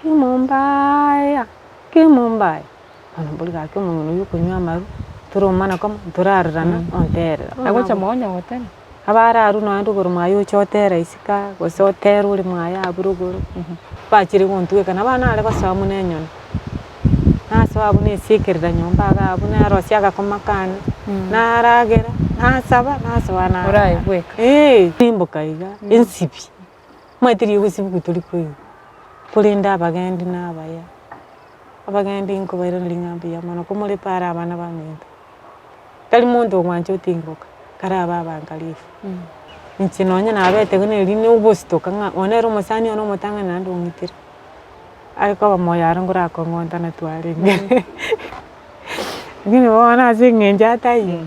Kimumbaya ono bulga ke umuntu yukunywa amaru turumana kama turarana onterera agocha monya hoteli abara aru no nduguru mwayo chotera isika gosotera uri mwaya buruguru bakiri guntuwe kana bana ale basamu nenyona nasabu ne sikirira nyomba gabu na rosya gakomakana naragera nasaba naswana urai bweka timbukaiga insibi mwetiri gusibu turi kwe kulinda abagendi nabaya abagendi inko bayira lingambi ya mano kumuri para abana bamenda kali muntu omwancho tinguka karaba bangalifu nchinonya nabete kune line ubositoka nga onero musani ono mutanga nando ngitira ariko bamoya arangura kongonta na twaringe ngine wana singenja tayi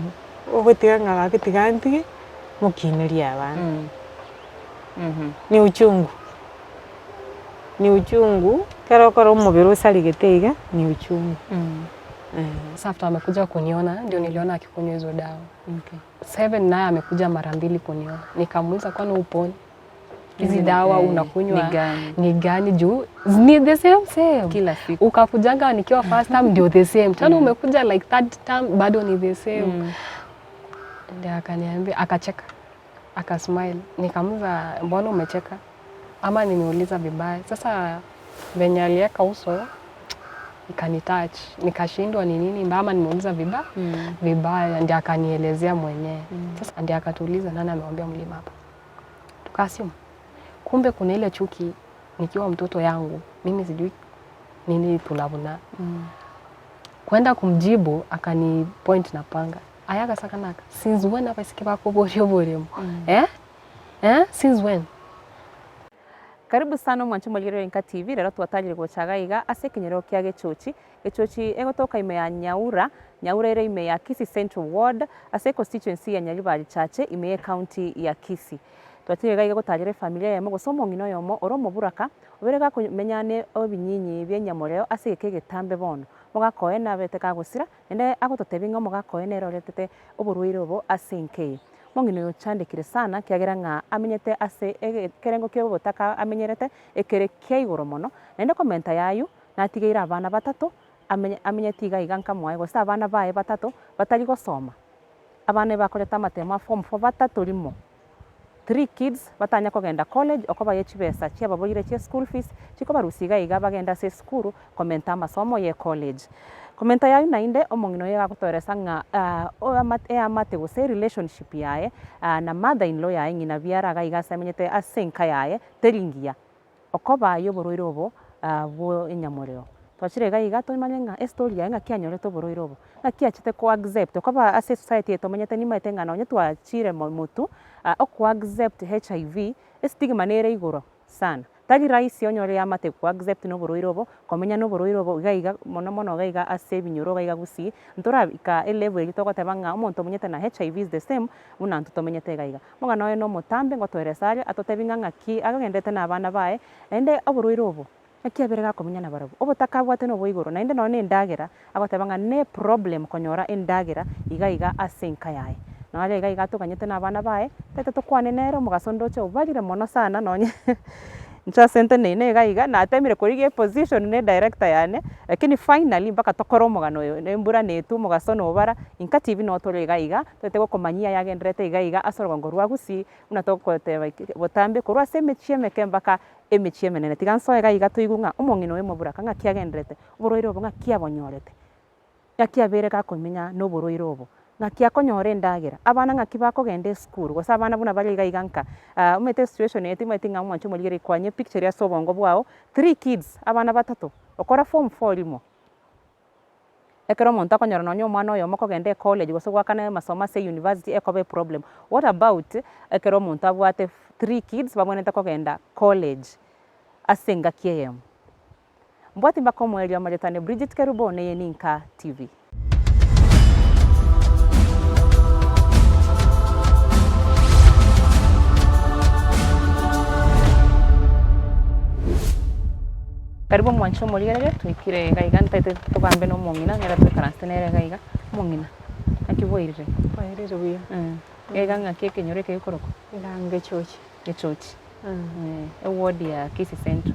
obutira nga bakitiganti mukiniri abana ni uchungu karo umubiri usaligitega ni uchungu Sasa amekuja kuniona ndio niliona akikunywa hizo dawa. Seven naye amekuja mara 2 kuniona. Nikamuuliza kwani uponi? Hizi dawa unakunywa ni gani juu? Ni the same. Kila siku. Ukakujanga nikiwa first time ndio the same. Tena umekuja like third time bado ni the same. Ndio akaniambia akacheka. Akasmile. Nikamuuliza mbona umecheka? Ama nimeuliza vibaya. Sasa venye aliweka uso ikanitouch, nikashindwa ni nini mbama nimeuliza vibaya ndio akanielezea mwenyewe. Sasa ndio akatuuliza nani ameombea mlima hapa. Tukasimu. Kumbe kuna ile chuki nikiwa mtoto yangu, mimi sijui nini tulavuna. Kwenda kumjibu akani point na panga. Ayaga sakanaka. Since when have I skipa kuborio? Since when? Karibu sana mwanchu mwaliro Inka TV rero twatagire gucagaiga ase kinyero kia gicuci egotoka ime ya Nyaura ire ime ya Kisii Central Ward ase constituency ya Nyaribari Chache ime ya county ya Kisii twatire gaiga gutagire familia ya mugosomo ngino yomo oromo buraka oberega kumenyane obinyinyi bya Nyamoreo ase getambe bono mugakoe na beteka gusira ende agototebinga mugakoe nero retete oburuire obo ase nke mongino yochandikire sana kiagera nga amenyete ase kerengo kyo botaka amenyerete ekere kia igoro mono nende komenta yayu natigeira abana batatu amenyete iganka mwae gosa abana bae batatu batari gosoma abana bakoreta matema form 4 batatu limo 3 kids batanya kogenda college okoba yechibesa chia baboyire chia school fees chiko barusiga iga bagenda se school komenta masomo ye college komenta yayu nainde omongino yega gutoresa nga amate gose relationship yae na mother in law yae ngina biara gaiga samenyete asenka yae teringia okoba yo boroiro bo bo Nyamoreo twachire gaiga tumanye nga story yae nga kianyoreto boroiro bo na kiachite ko accept okoba ase society etomenyete ni maitenga na onye twachire mutu oku accept HIV stigma nere igoro sana tagi raisi onyore ya mate ku accept no boroiro bo komenya no boroiro bo gaiga mono gaiga ase binyoro gaiga gusi ntora ika level gitoko tebanga omonto munyete na HIV is the same una ntutomenyete gaiga moga noe no mutambe ngotweresare atotebinga ngaki agagendete na abana bae ende oboroiro bo akiaberega komenya na barabo obotaka bwate no boigoro na ende no ne ndagera agotebanga ne problem konyora endagera igaiga asenka yae na wale gaiga tukanyete na abana bae tete tukwane nero mugasondoche ubagire mono sana nonye ncha sente nene gaiga na atemire kurige position ne director yane lakini finally mpaka tokoro mugano ne mbura netu mugasono obara Inka TV no tole gaiga tete gokomanyia yagendrete gaiga asorwa rwa gusi una tokote botambe kurwa semechie mekembaka emechie menene tiganso gaiga tuigunga omongino emo buraka nga kiagendrete boroiro bonga kiabonyorete yakiabere ka komenya no boroiro bo ngakia konyore ndagira abana ngakiba kogende school gosa abana buna bali gaiganka umete situation yeti metinga mwancho muligere kwanye picture ya sobongo bwao 3 kids abana batatu okora form 4 limo ekero monta konyora nonyo mwana oyo mokogende college goso gwakana masoma se university ekobe problem what about ekero monta bwate 3 kids bamweneta kogenda college asenga kieyem mbwati mbakomweli amaletane Bridget Kerubone ye Inka TV. Karibu mwancho muligere twikire gaiga ntete tugambe no mongina ngera twikaranstenere gaiga mongina akiboirire kwairire buya gaiga ngake kenyore ke koroko ndange chochi echochi ward ya Kisii Central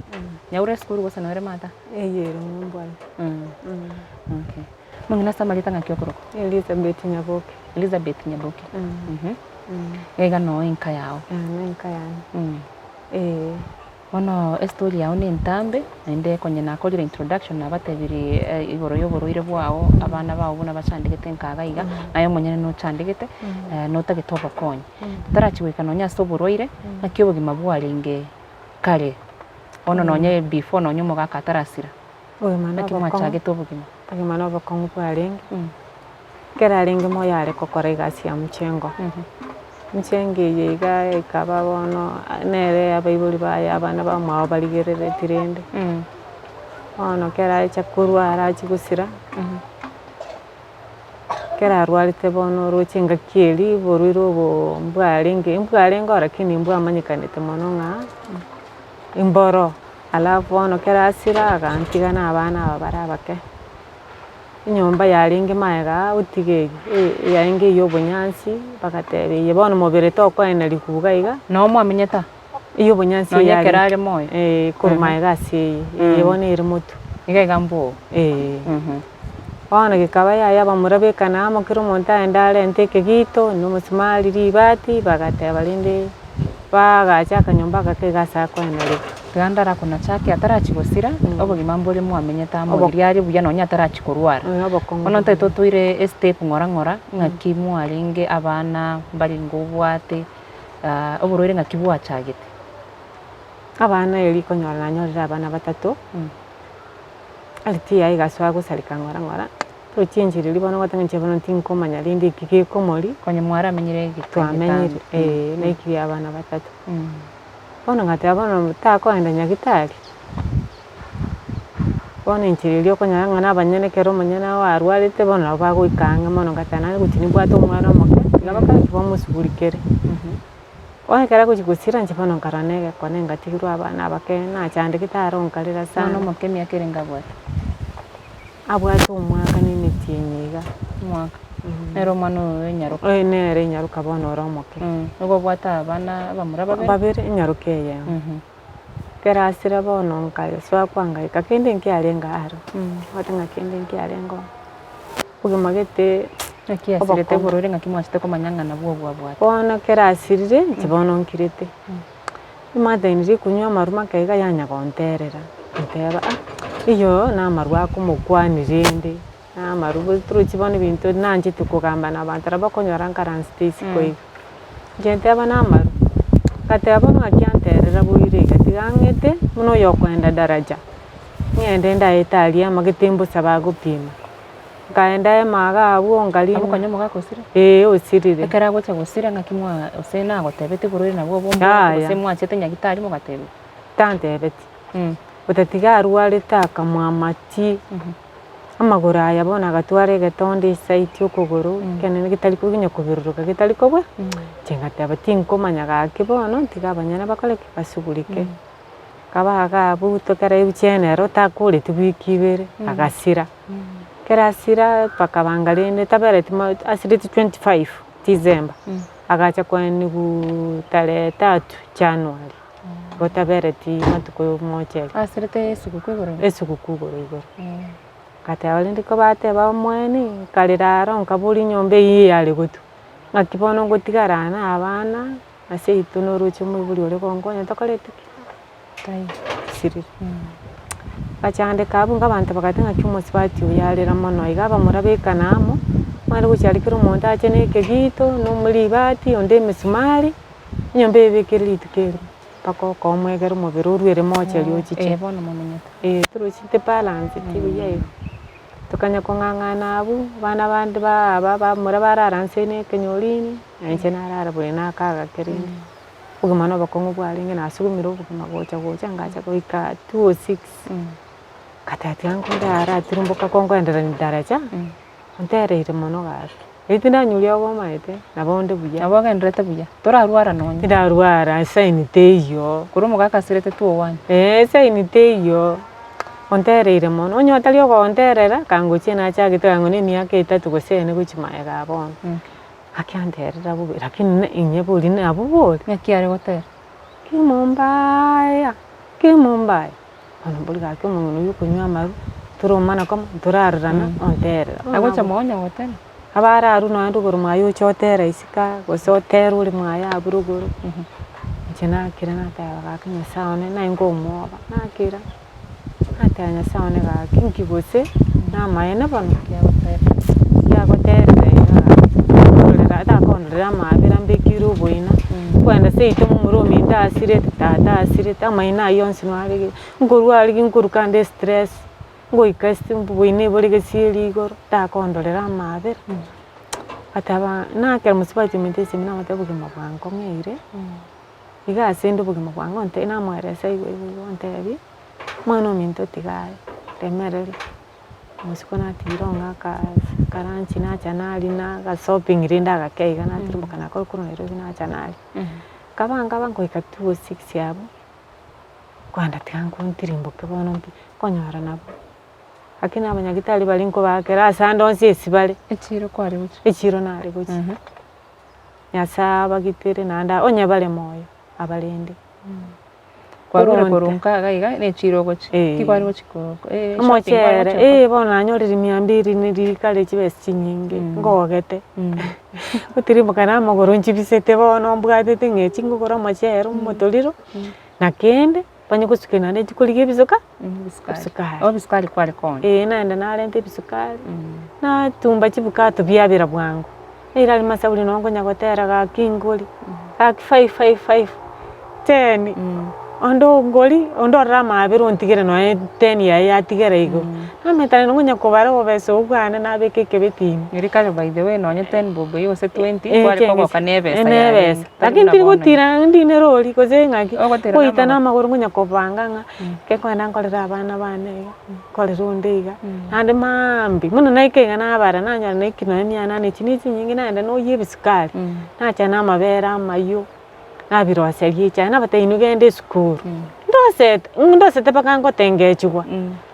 Nyaura skuru gosa na mata. Eyero mbwala. Okay. Mungina samalita ngakyo kuroko. Elizabeth Nyaboke. Elizabeth Nyaboke. Ega no inka yao. Inka yani. Ono story yao ni ntambe ende konye nakolire introduction nabatebiri igoro y'oburuire bwao abana bawo buna bacandikete nkagaiga nayo monyene no candikete no tagitoba konye tarachiwika no nyaso oburuire nakyo bugima bwaringe kare ono nonye before no nyomo gakatarasira oyo mana bakimwachage tobugima agimana bakongu bwaringe kera ringe mo yare kokora igasi ya mchengo mchenge yiga ikaba bono nere abaibuli baya abana bamwe baligerere tirende ono kera chakurwara chigusira kera arwarite bono ruchinga kieli boruiro bo mbwaringe lakini mbwa amanyikanite mono nga imboro alafu ono kera asira agantiga na abana babara bake inyomba yaringe maega utigege yaringe yobunyansi bakatebe yebono mobere tokwenda likuga iga no mwamenyeta iyo bunyansi yari kerare moyo kurumaega si yebone iri mutu igega mbo ona gikaba yaya bamurabekana amokiro monta endale nteke gito no musumali ribati bakateba linde bagacha kanyomba kakegasa kwenda likuga gandara kuna chake atarachigosira obugima mbole mwamenyeta amogiri ari buya no nyatarachikorwara ono nteto tuire step ngora ngakimu aringe abana bari ngobwate oburoire ngakibwa chagete abana eri konyora nyorera abana batatu aliti yayi gaswa gusarika ngora tuchinjiriri bono gwatangiche bono tinkomanya lindi kikikomori konye mwara amenyire twamenyire naikiri abana batatu bono ngate abana mutakwenda nyagitari bono inchiririo konyanga n'abanyenekero munyana warwarite bono bagwikanga mono ngatana gutini bwato umwana omoke ngabaka kibamusugurikere kera kuchigusira nje bono ngaranege kone ngatigirwa abana bake nachande gitaro nkalira sana omoke myakere ngabwata abwate umwaka n'imitinyiga mwaka nero mwana enyaruka nere enyaruka bono oromoke ugo bwata abana bamura babere enyaruka ye kera asira bono nkale swa kwangaika kende nkialenga aro watanga kende nkialengo ugimagete akiasirete burore ngakimwachite komanyanga na bwo bwabwata bono kera asirire kibono nkirete imathainiri kunywa maruma kaiga yanya gonterera nteba iyo na marwa kumugwanirende na marubu turukibona ibintu nanje tukugamba nabantu abakonyora nkaranstisi koiga gente abana maru kate abana akyanterera buire gatigangete muno yokwenda daraja ngende ndaitalia magitimbo sabagupima ngaenda maga abo ngali amukonye mugakosira osirire ekera gocha gosira ngakimwa osena gotebete burore nabwo bombo semwachete nyagitari mugatebe tantebete utatiga arware takamwamati amaguru ayabona agatware gatonde site okuguru kenene gitari kuginya kubiruruka gitari kobwe chengataba tinkomanya gakibono tiga abanyana bakole kibasugurike kabaga buto kare ibichenero takure tibikibere agasira kera asira pakabangalende tabereti asiriti 25 December agacha kwani tarehe 3 January gotabereti matuko mochel asirite esukukugoro igoro kate abalindi ko bateba mwene kaliraro nkabuli nyombe yiyale gutu ngakibono ngotigarana abana ase ituno ruche mubuli ole kongonya tokolete tai siri bachande kabu ngabantu bakatenga cyumunsi bati uyalira mono igaba murabekana amo mwana gucyarikira umuntu akene kegito no muri bati onde misumari nyombe bikiri itukere pako komwegera umubiri urwere moche ryochiche bono mumenyeta turuchite balance tibuye tukanya kongangana abu bana bandi ba murabarara nsene kenyolini enche narara bwe nakaga kerindi ugumano bakongo bwaringe nasugumira ubuguma gocha ngacha goika 206 katati yangu ndara turumbuka kongo endera ndaracha ntereire mono gake itinda nyulia gomaete nabonde buya abagendrete buya torarwara nonye ndarwara saini teyo kurumu gakasirete 201 saini teyo ontereire mono onyotali ogonterera kanguchie nachagite ngone miaka 3 gosene guchimaye gabon akyanterera bubi lakini inye buli na bubuli nyakiare gotera kimumbaya ono buli gake umuntu yukunywa amaru turumana ko turarurana onterera agocha monya hotel abararu no andu guru mayo chotera isika gosotera uri mwaya aburuguru jena kira na tawa gake nyasaone na ingo mwoba nakira atanya saone gake nkigose na mayene bano ya gotera da konrera mabira mbikiro boina kwenda seito mumurumi ndasire tata asire tamaina yonsi nwari ngorwari nguru kande stress ngoikasti mbuine bori gesiri igoro da kondorera mabira ataba nakera musibati mitesi mina matabuge mabwango ngeire iga sendo buge mabwango nte na mwaresa igo ntebi mwana minto tigaye temereri musikona tironga ka karanchi na chanali na ga shopping rinda ga keiga na tirumoka na koro nero na chanali kabanga bango ikatuo 6 yabo kwanda tiangu ntirimboke bono mbi konyora nabo akina abanyagitari balinko bakera sando nsisi bale echiro kwari uchi echiro nari guchi nyasa bagitire nanda onya bale moyo abalende kwarure korunka gaiga ne chiro gochi kikwari gochi ko mochera bona nyoriri 200 ni kale chibesi nyingi ngogete utirimboka na magoro nchibisete bono mbwatete ngechi ngokora mochero motoliro na kende panyo kusukena ne chikulige bisoka bisukari bisukari kwari kon naenda narente bisukari na tumba chibukato byabira bwangu ira limasauli nongo nyagotera ga kingoli ga 555 10 ondo ngoli ondo rama abiru ntigere no 10 ya tigere igo ametana ngonya kobara obeso ugana na bekeke betini irikale by the way no 10 bobo yo se 20 kwari kogo kanebesa nebesa lakini tirigutira ndine roli koze ngaki koitana magoro ngonya kobanganga ke kwenda nkolera abana bane kolera undiga ande mambi muno naikenga na abara nanya naikino emyana ne chinisi nyingi naenda no yebisukali nacha na mabera amayo nabiro aserie cyane abatainu gende skuru ndosete bakango tengechwa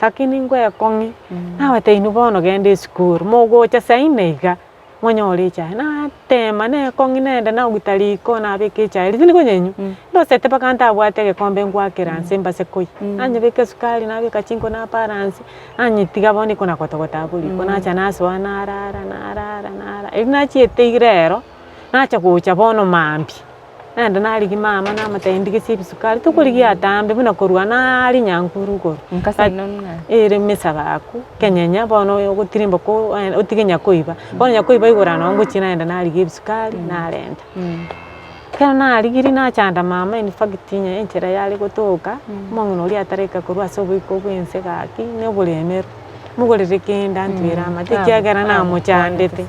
lakini ngwe kongi abatainu bono gende skuru mogo cha sainega monyore cyane na tema ne kongi nenda na ugitaliko na beke cyane tini konyenyu ndosete bakanta abwatege kombe ngwakira nsemba sekoi anye beke sukali na beka chinko na paransi anye tiga boni kona kotogota buli kona cha naso narara ina chiete irero nacha kucha bono mambi nenda naligi mama na matendike sibisukali tukuligi atambe buna korwa nali nyankuru ko nkasa inonga ere mesabaku kenyenya bono yo gutirimbo ko utigenya koiba bono nyakoiba igora no nguchina nenda naligi bisukali nalenda kana naligiri na chanda mama in fact nya enchera yali gotoka mongo ri atareka korwa sobo iko bwense gaki ne bulemero mugorere kenda ntwira amatikagara na muchandete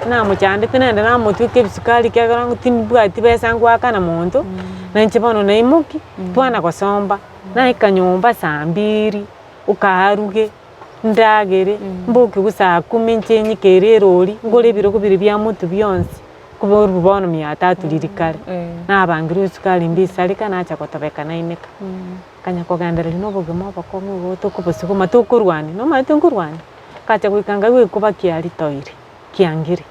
na muchandete nenda na mutuke bisukali kyagara ngutimbwati besangwa kana muntu na nchibono na imuki twana kosomba na ikanyumba saa 2 ukaharuge ndagere mbuki gusa 10 nchenyi kererori ngore biro kubiri bya mutu byonsi kuboru bono 300 lirikale na abangiro sukali mbisali kana acha kotobeka na ineka kanya kogandara lino bogemo bakomu goto kubusuko matukurwani no matukurwani kacha kwikanga gwe kuba kiali toire kiangire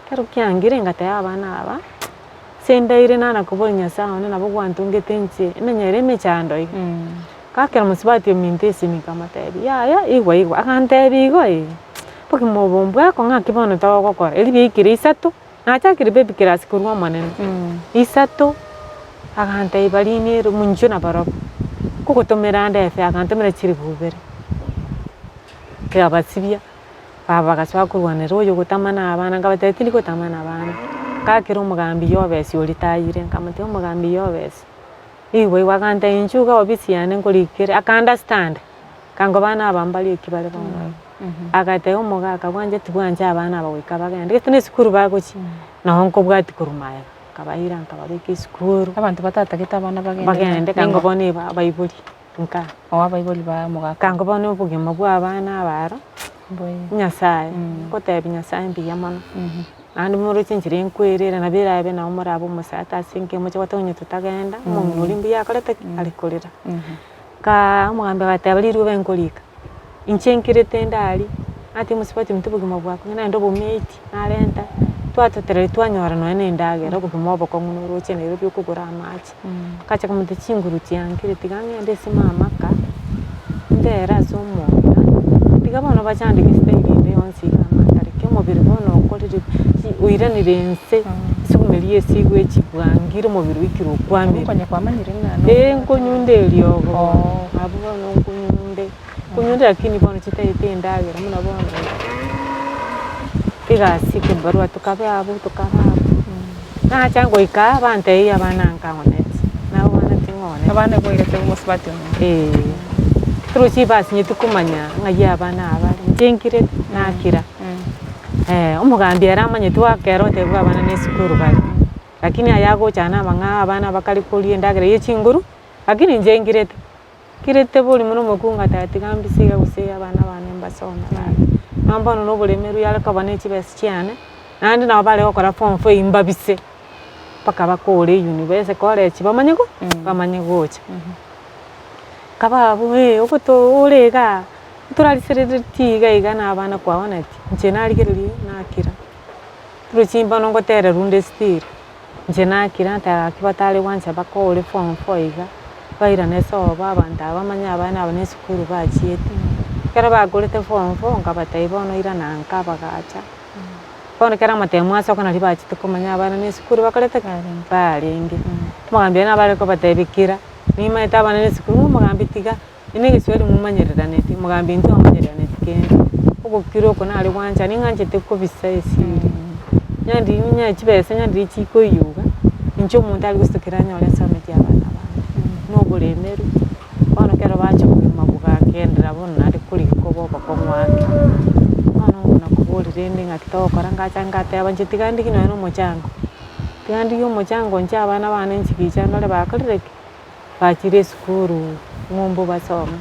kero kiangire ngata abana aba sendaire nana kubonya sawa nabo gwantungete nche menyere mechando iko kakera musibati mintesi mikamatebi ya igwa akantebi igo poki mobombwa ko ngakibono tawo kokora eli bikire 3 nacha kire baby class kurwa manene 3 akante balini munjo na baroko kuko tomera ndefe akantemera chiri kubere kya basibya baba gaswa kurwane royo gutamana abana ngabateti liko tamana abana kakira umugambi yobesi olitayire nkamate umugambi yobesi iwe wakante inchuka obisiane ngolikire understand kango bana abambali kibale bamwe agate umuga akabwanje tubwanje abana abawika bagende tene sikuru bagochi naho nko bwati kurumaya kabahira nkababiki sikuru abantu batatagita abana bagende kango bone bayibuli nka abayibuli ba muga kango bone ubugema bwa abana abaro nyasaye kotebi nyasaye mbiyamano andi muri chinjire nkwerera nabirabe na umurabo musata sinke muche watonye tutagenda umuntu uri mbiya kaleta alikolera ka umugambe batabali rube nkolika inchenkire tendali ati musipati mtubugima bwako ngena ndo bometi nalenta twatoterere twanyora noe nendagera okopima obokong'u noroche Nairobi okogora amache kachaka mote chinguru chiankire tiga ng'ende ase mamaka ndera ase omwana tiga bono bachandika esitaili ende yonsi iga amatareke omobere bono okorire oiranire ense ase esigo echibwangire omobere oikire okwamire Konya kwamanyire ng'ano. nkonyunde eriogo abo bono nkonyunde lakini bono chitaete endagera muna bono tigasike barua tukabe abo nacha ngoika bantei abana nkang'oneti nabo bana ting'one Abana boirete omosibati ono. turuchi basinyete kumanya ng'ai abana abari nchenkire nakira omogambi ere amanyete wakera otebwa abana na esukuru bari lakini ayagochana abang'a abana bakari koria endagera ya echinguru lakini nchenkirete kirete bori mono omokungu tati gambise iga gose abana bane mbasoma nambono noboremeru yare kabana echibesi chiane naende nabo bare gokora form 4 imbabise mpaka bakore university college bamanye gocha kababu ogoto orega turariserere tiga iga nabana kwaoneti nche narigererie nakira turuchimba nongotere runde stiri nche nakira ntagaki batare gwancha bakore form 4 iga bairane soba abanto abamanya abana aba na esukuru bachiete kera bagorete form 4 nkabatai bono irana nkabagacha bono kera amatemu asoka nari bachite komanya abana na esukuru bakorete barenge omogambia nabareko batebekera nimaete abana na esukuru omogambi tiga ene egeswahili mumanyereraneti omogambi nti omanyereraneti kende ogokira oko nare gwancha ning'anchete kobisa esiri nyandiri nya chibesa nyandiri chikoiyuga inche omonto ari gositokera anyore asometi abana bane noboremeru bono kero bacha kogima bugakendera bono nari korigiko obokong'u ake bono ngona koborire ende ng'aki togokora ngacha ngateba nche tiga ndiki noe na omochango tiga ndiki omochango nche abana bane nchigicha nore bakorire ki bachire esukuru ng'ombo basoma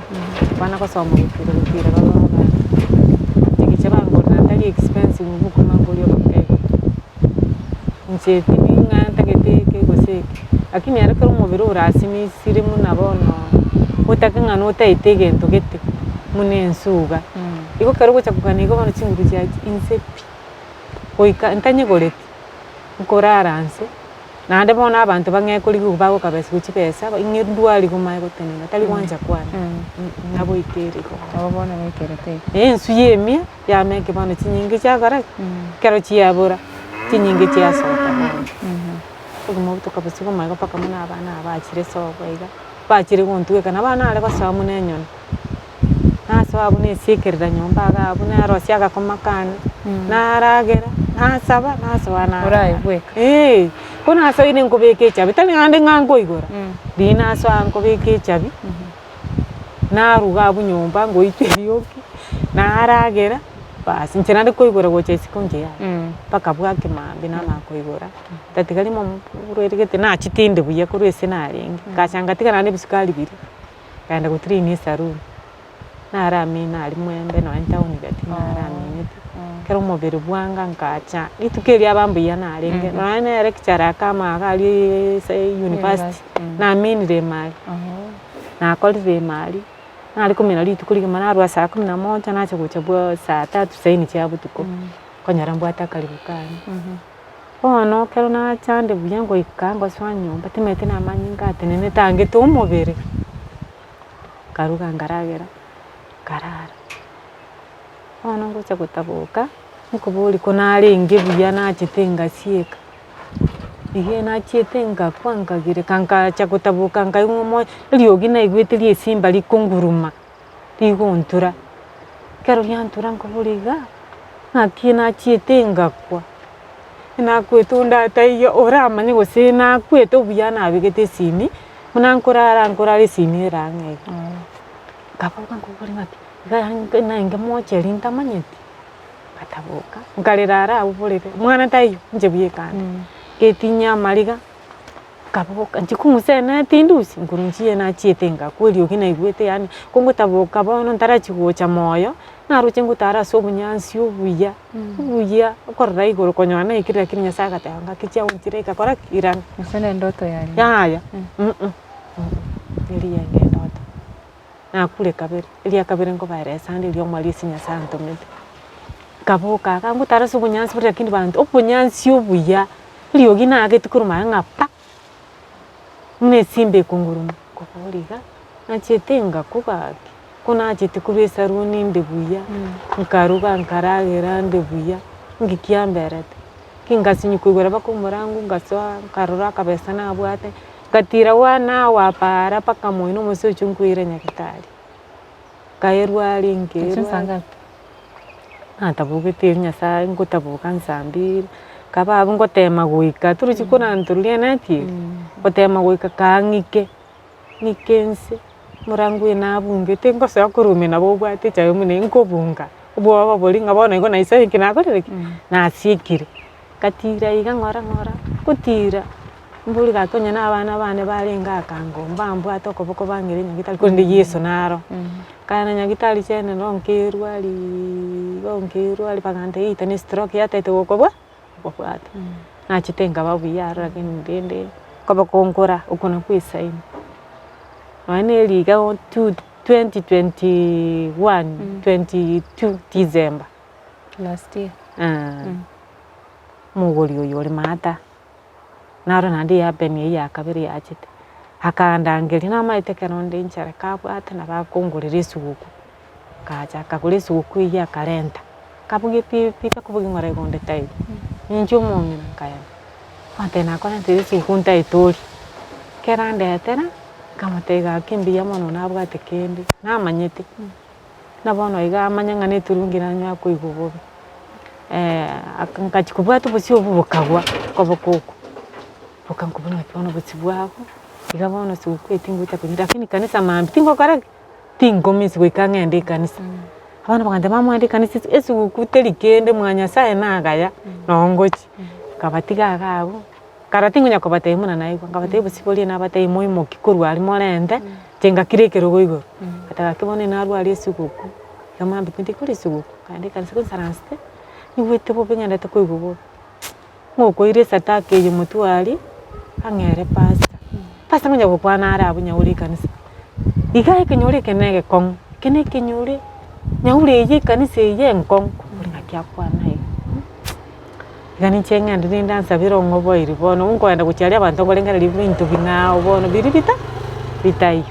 bana gosoma gokira babona bana nchigicha bangorera tari expensive buku mangorio bakego nche tini ng'antagete goseki lakini ere kero omobere orasimisire muna bono otake ng'ana otaete egento gete muna ensuga igo kero gocha kogana igo bono chinguru chiachi inse pi goika ntanyegoreti nkorara nse naende bono abanto bang'ekorigia bagokabesi gochibesa ing'e ndwari gomae gotenena tari gwancha kwana naboikere igo Abo bono bekerete. ensu yemia yameke bono chinyinge chiakora kero chiabora chinyinge chiasoka bono ogima obotokabesi gomae mpaka muna abana abachire sobo iga bachire gontugeka na abana are gosoa muna enyoni nasoa abwo nasiekerera nyomba agabwo narosia agakoma kane naragera nasaba nasoa Oraibweka. bono nasoire nkobeka echabi tari naende ng'a nkoigora riria nasoa nkobeka echabi naruga abwo nyomba ngoita erioki naragera basi inche naende koigora gocha isiko inche yane mpaka bwake mambi namanya koigora tatigari rwerigete nachitinde buya korwa ase narenge ngacha ngatiga naende ebisukari biri ngaenda gotraini esaruni naramina ari mwembe noe ntauni gati naraminete kero omobere bwanga nkacha rituko eria abambuya narenge noe na lecturer akamaga ari university naminire emari nakorire emari nari komina rituko rigima narwa saa 11 nacha gocha bwa saa 3 saini chia botuko konyara mbwata karibu kane bono kero nachande buya ngoika ngosoa nyomba timete namanyi ngatenene tangete omobere karuga ngaragera karara bono ngocha gotaboka nkobori ko narenge buya nachete ngasieka igie nachiete ngakwa nkagire kankacha gotaboka nkaing'omo riogi naigwete riesimba rikonguruma rigontura kero riantura nkoboriga ng'aki nachiete ngakwa nakwete ondataiyo oramanye gose nakwete obuya nabegete esimi muna nkorara esimi erang'ega ngaboka nkobori ng'aki iga nainge mocheri ntamanyeti ngataboka nkarera ara abwo borere mwana taiyo inche buya ekande getinya amariga kaboka nchikung'usene tindusi nkuru nchiye nachiete ngakwa eriogi naigwete yani kongotaboka bono ntarachigocha moyo naroche ngotara ase obonyansi obuya obuya okorora igoro konyora naikire lakini nyasaye agateba ng'aki chiagonchire igakora irana Ase na endoto yari. yaya eria enge endoto nakure kabere eria kabere nkobaera esande eria omwari ase nyasaye antomete kaboka kangu taraso bunyansi buri kindi bantu obunyansi obuya liyogi nage tukuruma ngapa mune simbe kunguruma kokoriga nachietenga kubaki kuna chete kubesa runi ndebuya nkaruga nkaragera ndebuya ngikiamberete kingasinyi kwigora bakomurangu ngaswa nkarura kabesa nabwate gatira wana wapara paka moino mose chunkwire nyakitari kaerwali ngirwa atabugite nyasa ngotabuka nsambiri kaba ngotema guika turuchikona nturulia nati ngotema guika kangike nikense murangu inabunge tengo sa kurume nabo bwate chayo mune nkobunga ubwo baba bolinga bona iko naisa kinakorereki nasikire katira iga ngora kutira mburi gatonya n'abana bane barenga akangomba mbu atokoboko bangire nyagitari kundi Yesu naro kana nyagitari chene nonkirwali pagante ita ni stroke yatete gokobwa bwata nachitenga babuyara lakini ndende koba konkora ukona kwisaini wane liga 2021 22 December last year mugori uyu ri mata naro nandi yapeni ya kabiri yachite hakandangeli na maitekero ndinchara kabwate na bakongorera isuguku kacha kakure isuguku ya karenta kabuge pipi kabuge ngore gonde tai ninjo momina kaya atena kona tiri sukunta itori kerande atena kamatega kimbiya mono nabwate kendi namanyete nabono iga amanyangane turungira nya kuigubobe akankachikubwate busi obubukagwa kobokoko bukankubona kibono busi bwako igabona sukwete nguta kunyira kini kanisa mambi tingo kara tingo misi wekangende kanisa abana bagande mamwande kanisa esu kuteli kende mwanya sae nagaya nongochi kabatiga gabo karatingo nyakobate muna naigwa ngabate busiboli nabate moimo kikuru ali molende tenga kirekero goigo ataka kibone naru ali esuguku kamambi kundi kuri suguku kandi kanisa konsaranste niwete bo benganda takoigo ngoko ire satake yumutuali angere pasta ngonya gukwana ara abunya uri kanisa igaye kenyore kenege kong kene kenyore nyaure ye kanisa ye nkong kuri ngakya kwana he gani chenga ndinda nsabiro ngobo iri bono unkoenda kuchalia abantu ngolenga libintu bina bono biribita bitayo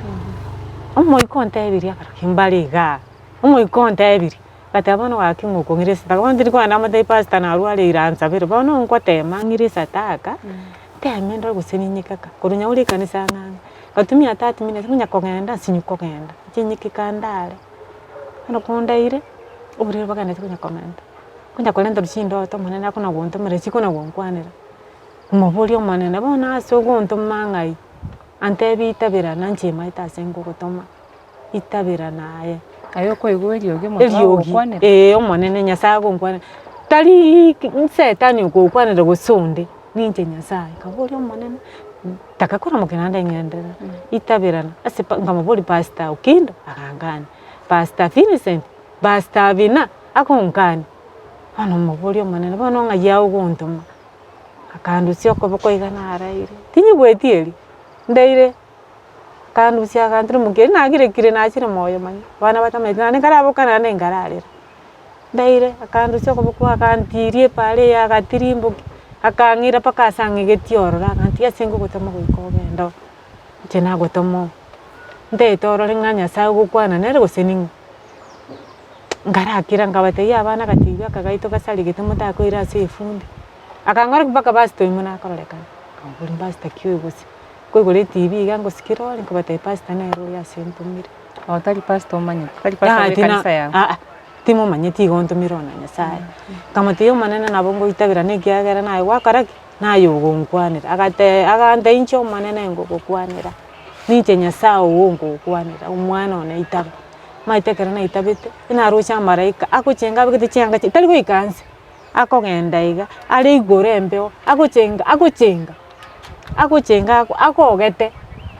omo ikonta ebiri akara kimbaliga omo ikonta ebiri kati abono wakinguko ngiresa takabandiri kwa namata pasta na ruale iranza biro bono nkotema ngiresa taka temendo guseninyikaka kurunya uri kanisa nganga katumia 30 minutes munya kogenda sinyuko genda chinyikikandale ano kondaire ubure bagane kunya komenda kunya kolenda rushindo to manene akona gonto meresi kona gonkwanira umubuli omanene bona aso gonto mangai antebi itabira nanchima itasengo gotoma itabira naye ayoko igwerio gimo kwanira omanene nyasago nkwanira tali setani ukokwanira gusonde ninje nyasaye kabuli omanene takakora mukinanda ngendera itabirana asipa ngamabuli pasta ukindo akangana pasta Vincent pasta vina akonkani ano mabuli omanene bono ngayawo gontoma akandu sioko boko igana araire tinyi gwetieri ndeire kandu sia kantru mukiri nagire kire nachire moyo manyi bana batamete nane karabo kana nengararira ndeire akandu sioko boko akantirie pale ya gatirimbo akangira paka sange getioro akanti asengo gotoma goikogendo chena gotomo ndetoro ringanya sa gukwana nere goseninga ngarakira ngabate abana katiga akagaito gasali gitemo takoira se fundi akangora paka basto imuna akorolekana kambuli basta kiyogosi kwigore TV gango sikirori ngabate pasta nero ya sentumire otari pasto manye tari pasto kanisa ya timo manyeti gonto mirona nyasaye kamatiyo manene nabongo itabira negiagera nayo wakaraki nayo gonkwanira agante incho manene ngo gokwanira niche nyasaye wongo gokwanira umwana ona itaba maitekera na itabite inarucha maraika akuchenga bigite chenga tari go ikanse akogenda iga ari igorembeo akuchenga akogete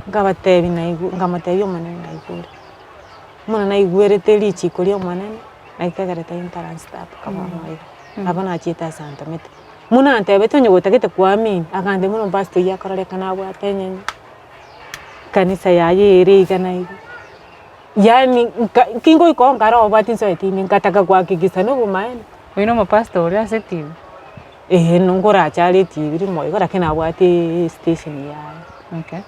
ngabatebi na igu ngamateyo manene na igure muna na igwerete lichi kolio manene aikagareta intarance tap kama moyo abana achita santa mete muna antebete nyogotagete kwamini akande muno basto yakorolekana bwatenye kanisa yayere igana igo yani kingo ikongara obatinso etini ngataka kwakikisa no bumaene Uino mapasta uri ase TV. Nungora chali TV rimo igora kina wati station ya. Okay.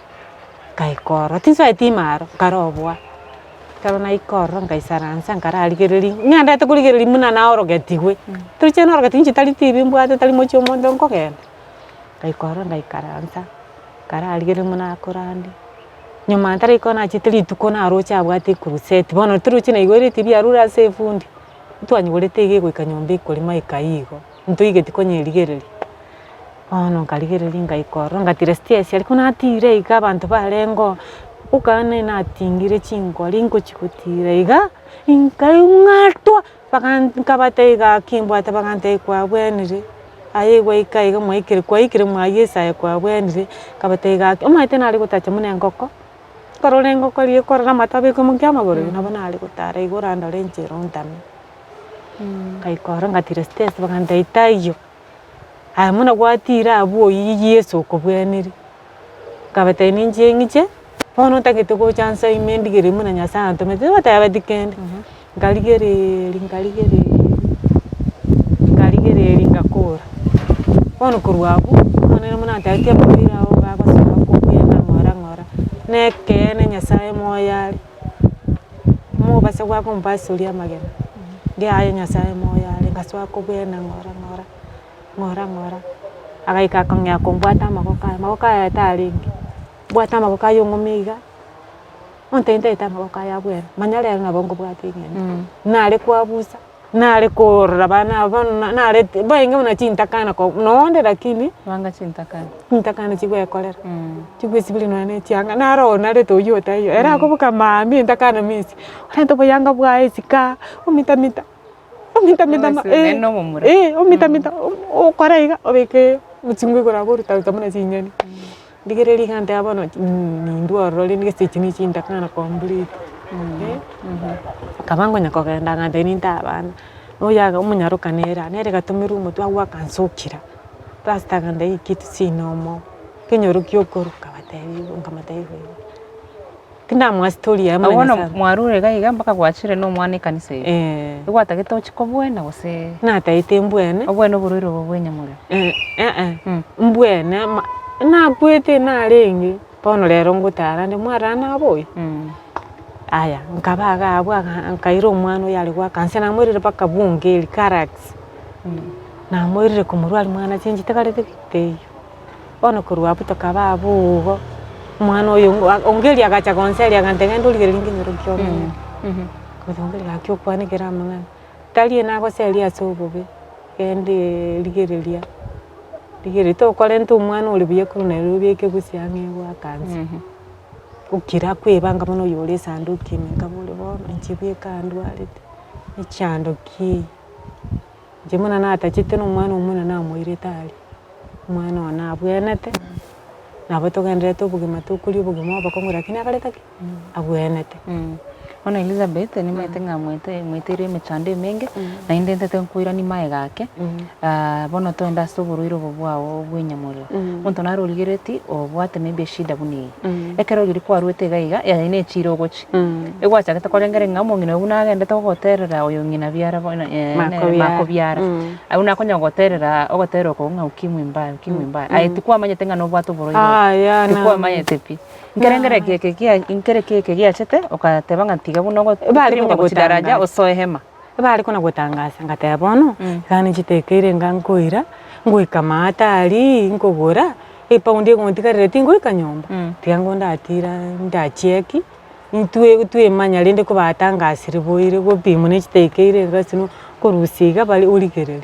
Kai koro tinso etimaro karobwa. Karona ikoro ngai saransa ngara aligereri. Nyanda tukuligereri muna na orogetigwe. Tucheno orogetinchi tali TV mbwate tali mocho mondo nkogenda. Kai koro ngai karansa. Kara aligereri muna akorandi. Nyuma ntari kona chitili tukona arocha abwate kuruseti. Bono turuchi na igore TV arura se fundi. Twanyugorete ige gwika nyombe ikolima ikaigo. Ntuige tikonyerigereri. Ono ngaligereri ngaikoro ngatire stress ariko natire iga abantu barengo ukane natingire chingori ngo chikutire iga inkaungatwa bakabate iga kimbwata bakante kwa bwenire ayegwa ikaiga mwaikire kwa ikire mwayesa kwa bwenire kabate iga omaite nari gutacha mune ngoko korore ngoko rie korora matabe ko mukyama gore nabona ari gutara igora ndore njero ntame kaikoro ngatire stress bakante itayo muna gwatira abo Yesu ko bweniri kabate ninje ngiche ono tagete ko chansa imendigere muna nyasa ntomete bataba dikende ngaligere ngakora ono kurwabu ono muna tatia babira o baba sika ko bwena ngora nekene nyasaye moyali mo basa kwa ko mpasuri amagena ndia nyasaye moyali ngaswa ko bwena ngora agaika kongya kombwata makoka ya taringi bwata makoka yongomiga ontente ita makoka ya bwena manyale na bongo bwati ngene nale kwabusa nale korra bana nale boyenge muna chintakana ko nonde lakini wanga chintakana chibwe kolera chibwe sibili nwane chianga naro nale to yota yo era ko buka mami ntakana misi ento boyanga bwa isika umita omita okoraiga obeke muchingwe koragoru tamuna chinyeni digereri kante abono nindu oroli nige chini chinda kana complete kabango nyakogenda ngande ninta abana oyaga umunyaruka nere gatumiru mutu agwa kansokira pasta ngande ikitu sinomo kenyoru kyokoruka bateri ngamateri kinda mwa story ya mwana mwarure gaiga mpaka gwachire no mwana kanisa igwatagite uchiko bwena gose nataite mbwene obwene buriro bwenya muri mbwene na kwete na rengi pono lero ngutara ndi mwarana boy aya nkabaga abwa nkairo mwana yali kwa kansana mwirire paka bungeli karax na mwirire kumurwali mwana chenji takarete kiteyo ono kurwa puto kababugo mwana oyo ongeli agacha konseli agantengendo ligere linginyoro kyomo kuzongeli akyo kwane keramanga talie na koseli asobobe kende ligere to kolento mwana oli biye kuruna rubieke gusiange gwa kanzi ukira kwebanga muno yole sanduki ngabule bona nchibye kandu alete ichando ki jemuna na atachite no mwana umuna na moire tali mwana ona abwenete nabatogandire to bugima to kuli bugima bakongora kina kaleta ki abwenete ona Elizabeth ni maitenga mwetire mechande menge na indente tenkuira ni mae gake bono to enda soburuiro bobwao bwenyamuriro muntu naruligireti obwate maybe shida buni ekero giri kwa ruete gaiga ya ine chiro gochi egwacha gata kolengere ngamo ngino buna agende to goterera oyo ngina biara bona mako biara una konya goterera ogotero ko nga ukimwe mbaya aitikwa manyete ngano bwato boroiro tikwa manyete pi ngerengere keke gia chete okatebanga tiga buno bali kuna gutaraja osoe hema bali kuna gutangasa ngate bono kandi chitekere ngankoira ngoikamata ali ngogora ipaundi ngontikarire tingoika nyomba tiango ndatira ndacheki ntwe manya lende ko batangasire boire go bimune chitekere ngasino korusiga bali uligerere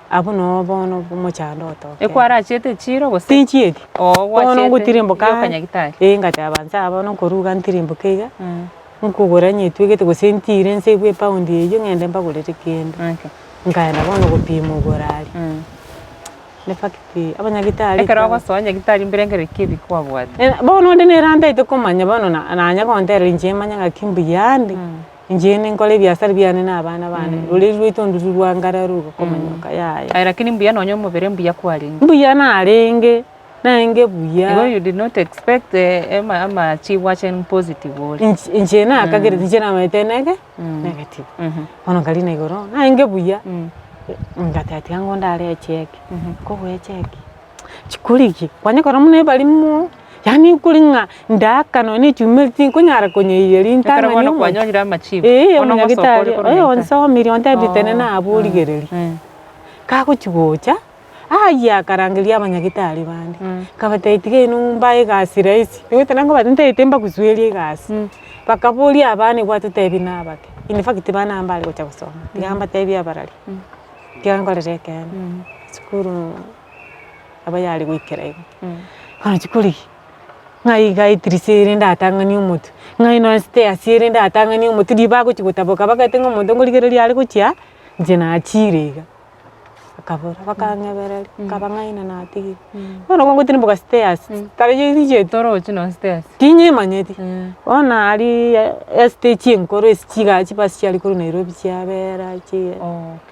abo no bono mochando to ekwara chete chiro gose tinchieti bono ngutirimboka kanyagitari ngate abanza abono koruga ntirimbokiga nkugora nyitwigete gusentire nsebwe paundi eyo ngende mbagurete kende ngana bono gupima ugorari ne fakiti abanyagitari ekara basonya gitari mbirengere kibi kwa bwate bono ndene randa itokomanya bono nanya kontera njemanya ngakimbu yandi njene nkole byasari byane nabana bane ruri rwitondu rwangara ruko komanyuka yaya lakini mbuya nonyo mubere mbuya kwaringa mbuya na arenge naenge buya you did not expect ama chi watching positive or inje na akagere inje na maitenege negative ono kali na igoro naenge buya ngatati yango ndare cheki ko we cheki chikuliki kwanye kora mune balimo yani kulinga ndaka no ni chumilti kunyara konye yeli ntanga ni kwanyonyira machivu ono ngitari onso million tabi tenena aburigereri kako chigocha aya karangilia abanyagitari bandi kabataitige numba igasira isi niwe tanango batinte itemba kuzwelie gasi bakabuli abane bwatutebi nabake in fact bana ambali gocha gusoma tigamba tebi abarali tiangole rekene skuru abayali gwikirego kana chikuri ngai gai trisere ndatangani umutu ngai no ste asire ndatangani umutu dibago chigutaboka bagatenga umuntu ngoligereri ali kuchia nje na achirega akabora bakangebereri kabangaina natigi ono ngotini boka stairs taraje je toro chino stairs tinye manyeti ona ali stage enkoro esichiga chipasi ali kuru Nairobi chiabera chi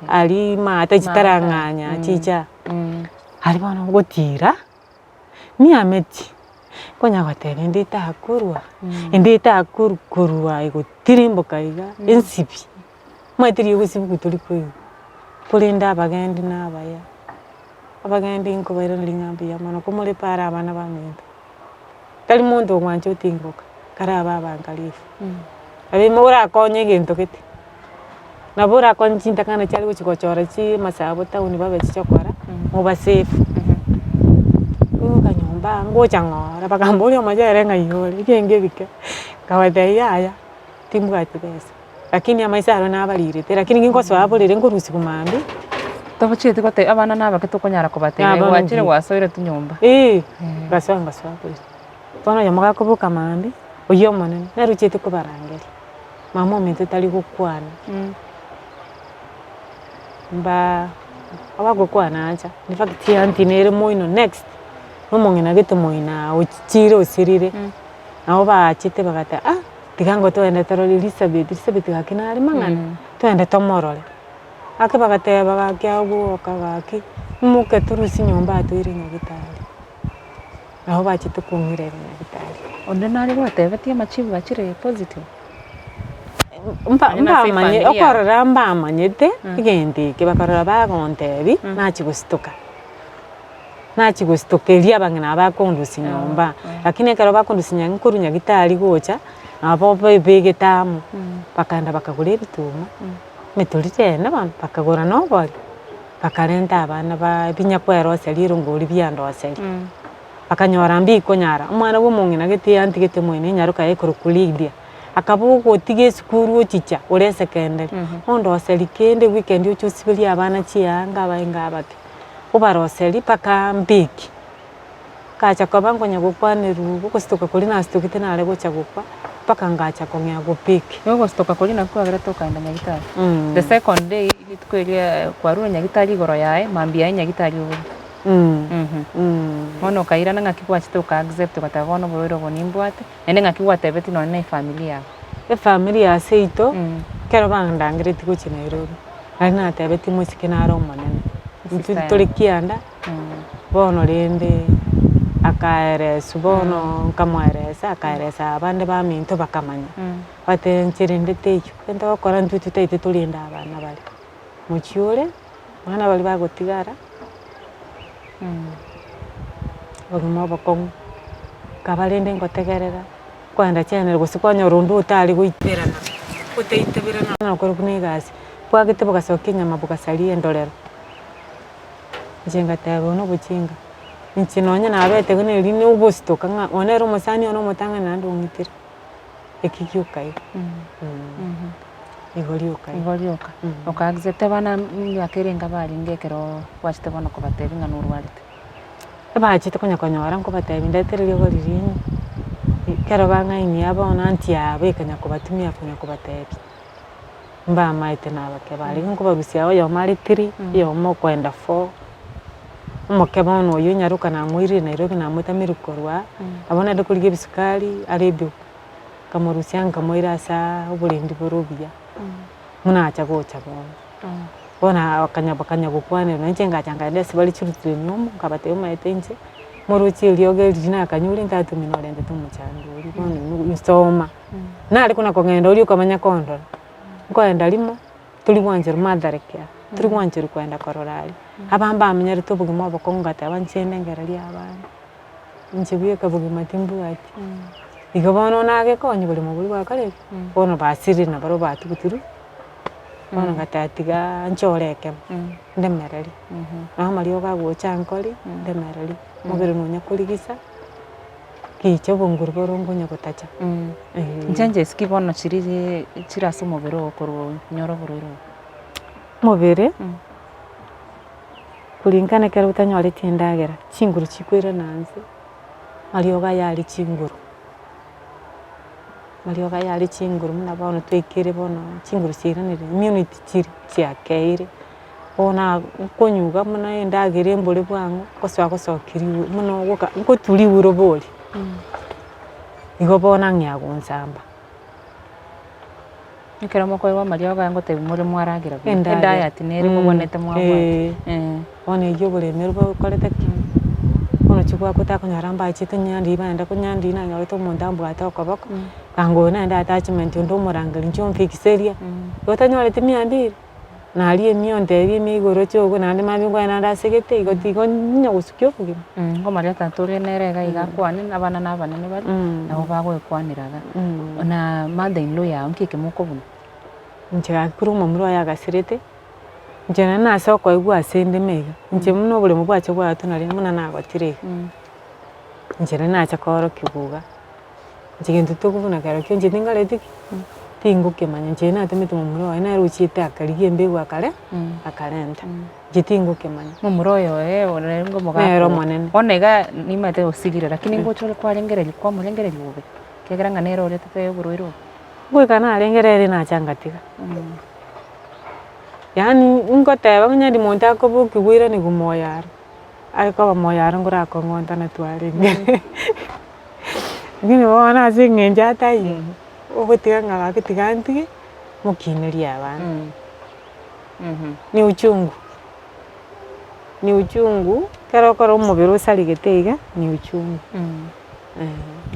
ali mata chitaranganya chicha ali bana ngotira ni ameti konya batene ndita hakurwa ndita hakurwa igotirimbo kaiga ensipi mwetiri yusibu kutuli koyo kulinda abagendi n'abaya abagendi nko bayira lingambi yamana kumule para abana bamento tali muntu omwancho utingoka karaba abangalifu abimura konye gento kiti nabura konchinta kana cyari guchikochora chi masabo tauni babe chichokora muba safe kanyomba ngochangora bakambuli amajere ngayole ikenge bike kawade yaya timbwati pesa lakini amaisaro nabalirite lakini nginkoso abolire ngorusi kumambi tobuchete kote abana nabake tukonyara kubatega wachire wasoire tunyomba gasanga swapuri tono yamuga kubuka mambi uyo monene naruchete kubarangeri mama mente tali gukwana mba abagukwana acha in fact antinere moino next nomongena gete moina uchire usirire nabo bachite bagata tigango toende toro Elizabeth gakinari mangana toende tomorole ake bagate bagakya guo kagaki muke turusi nyomba atoire nyagitari nabo bachite kumire nyagitari onde nari gwatebetie machivu bachire positive mpa manye okorora mba manyete igende ke bakorora bagontebi nachigustokeria bangena bakondusi nyomba lakini karo bakondusi nyankuru nyagitari gocha abo bebe tamu bakanda bakagura ibituma meturite naba bakagura no bari bakarenta abana ba binyakwero seliro ngori byando aseli bakanyora mbiko nyara umwana w'umungina gete antigete mwene nyaruka ekoro kulidia akabugo tige skuru chicha ore secondary ondo aseli kende weekend yo chosibili abana chianga bainga bake ubaroseli paka mbiki kacha kwabango nyagukwane rugo kustoka kulina stokite na ale gocha gukwa paka ngacha kongya gupiki yogo stoka kulina kwa gara toka enda nyagitari the second day litwelia kwa ruro nyagitari goro yae mambia nyagitari ubu mono kaira nanga kikwa chitoka accept kwatagono bororo bonimbwate ende ngakigwate beti no ne familia familia seito kero bangandangire tiko Nairobi arina tabeti musike na ro manene tulikianda bono rende akaeresu bono nkamweresa akaeresa abande baminto bakamanya bate nchirinde teyo enda bakora ntutu taite tulinda abana bali muchiure bana bali bagotigara baguma bakong kabalende ngotegerera kwenda channel gusikonya rundu utali guiterana uteiterana na koro kunegasi bwagite bugasokinya mabugasalie ndorero jenga tabo no buchinga nchinonya na abete gune line ubustoka nga onero musani ono mutanga nando ngitira ekikyukai igorioka okaaccepte bana yakerenga bali ngekero wachite bana ko batebi nga nurwalite bachite konyora ngo batebi ndaterere goririnyo kero banga ini abona anti abe kanya ko batumia kanya ko batebi mba maite na bake bali ngo barusia yo mari 3 yo mo kwenda 4 Mokebono yo nyaruka na mwiri Nairobi na mutamirukorwa abona ndikulige bisukali arebyo kamurusia nkamwira sa uburindi borobia muna acha gocha bona bakanya gukwane nanje ngachanga ndese bali chirutire nyomo kabate umaite nje muruchi lioge jina kanyuri ntatu minorende tumuchanduri bono usoma nari kuna kongenda uri ukamanya kondo ngoenda limo tuli wanjira matharekera tuli wanjira kwenda kororari abamba amenyere tubugimo abakongata abanchende ngerali abana nchibuye kabugi matimbu ati igabono nage konyi buli mubuli wakare bono basiri na baro batuguturu bono gatatiga nchoreke ndemereri aho mariyo gagocha nkori ndemereri mubiri nunya kurigisa kicho bunguru borongo nyagutacha njenje skibono chiraso mubiri okoro nyoro buriro mubiri kulingana kera utanyore tindagera chinguru chikwira nanze mariyo gayari chinguru mariyo gayari chinguru muna bono twekere bono chinguru chiranire immunity chiri chiakeire bona konyuga muna endagere mbole bwangu kosokiri muno goka nkoturi urobori igo bona ngyagunsamba nikera moko wa mariyo ga ngote muri mwaragira endaya tinere mubonete mwabwa bona iyo buremero bakorete bono chikwa kutakonyaramba chite nyandi banda kunyandi na nyaweto mundambu atakobako kango na nda attachment ndo murangali ncho mfikiseria gotanyore timiambiri nari emionde eri migoro chogo nandi mabingwa na ndasegete igotigo nyagusukyo kugi ngo mariya tatore nerega igakwane nabana nabanene bari nabo bagwekwaniraga na mother-in-law ya nkike mukobuna nchega kuru mumuro ya gasirete njena na soko igwa sende mega nche muno bule mubwache bwa tunari muna nagotire njena na chakoro kibuga nchigintu tukubuna karo kyo nje tingaretiki tinguke manya njena atemete mumuro ina ruchite akariye mbegu akare akarenta jitinguke manya mumuro yo orengo muga mero monene onega nimate osigire lakini ngochole kwa lengereri kwa mulengereri ube kegeranga nero ole tete burwiro gwikana alengereri na changatika yani ngoteba nganyadi monta akobuki gwira ni gumoyara ariko bamoyara ngura kongonta na twaringe ngine wana asingenja tayi ogotiga ngaga kitiganti mukineria abana ni uchungu kero koro umubiri usaligetiga ni uchungu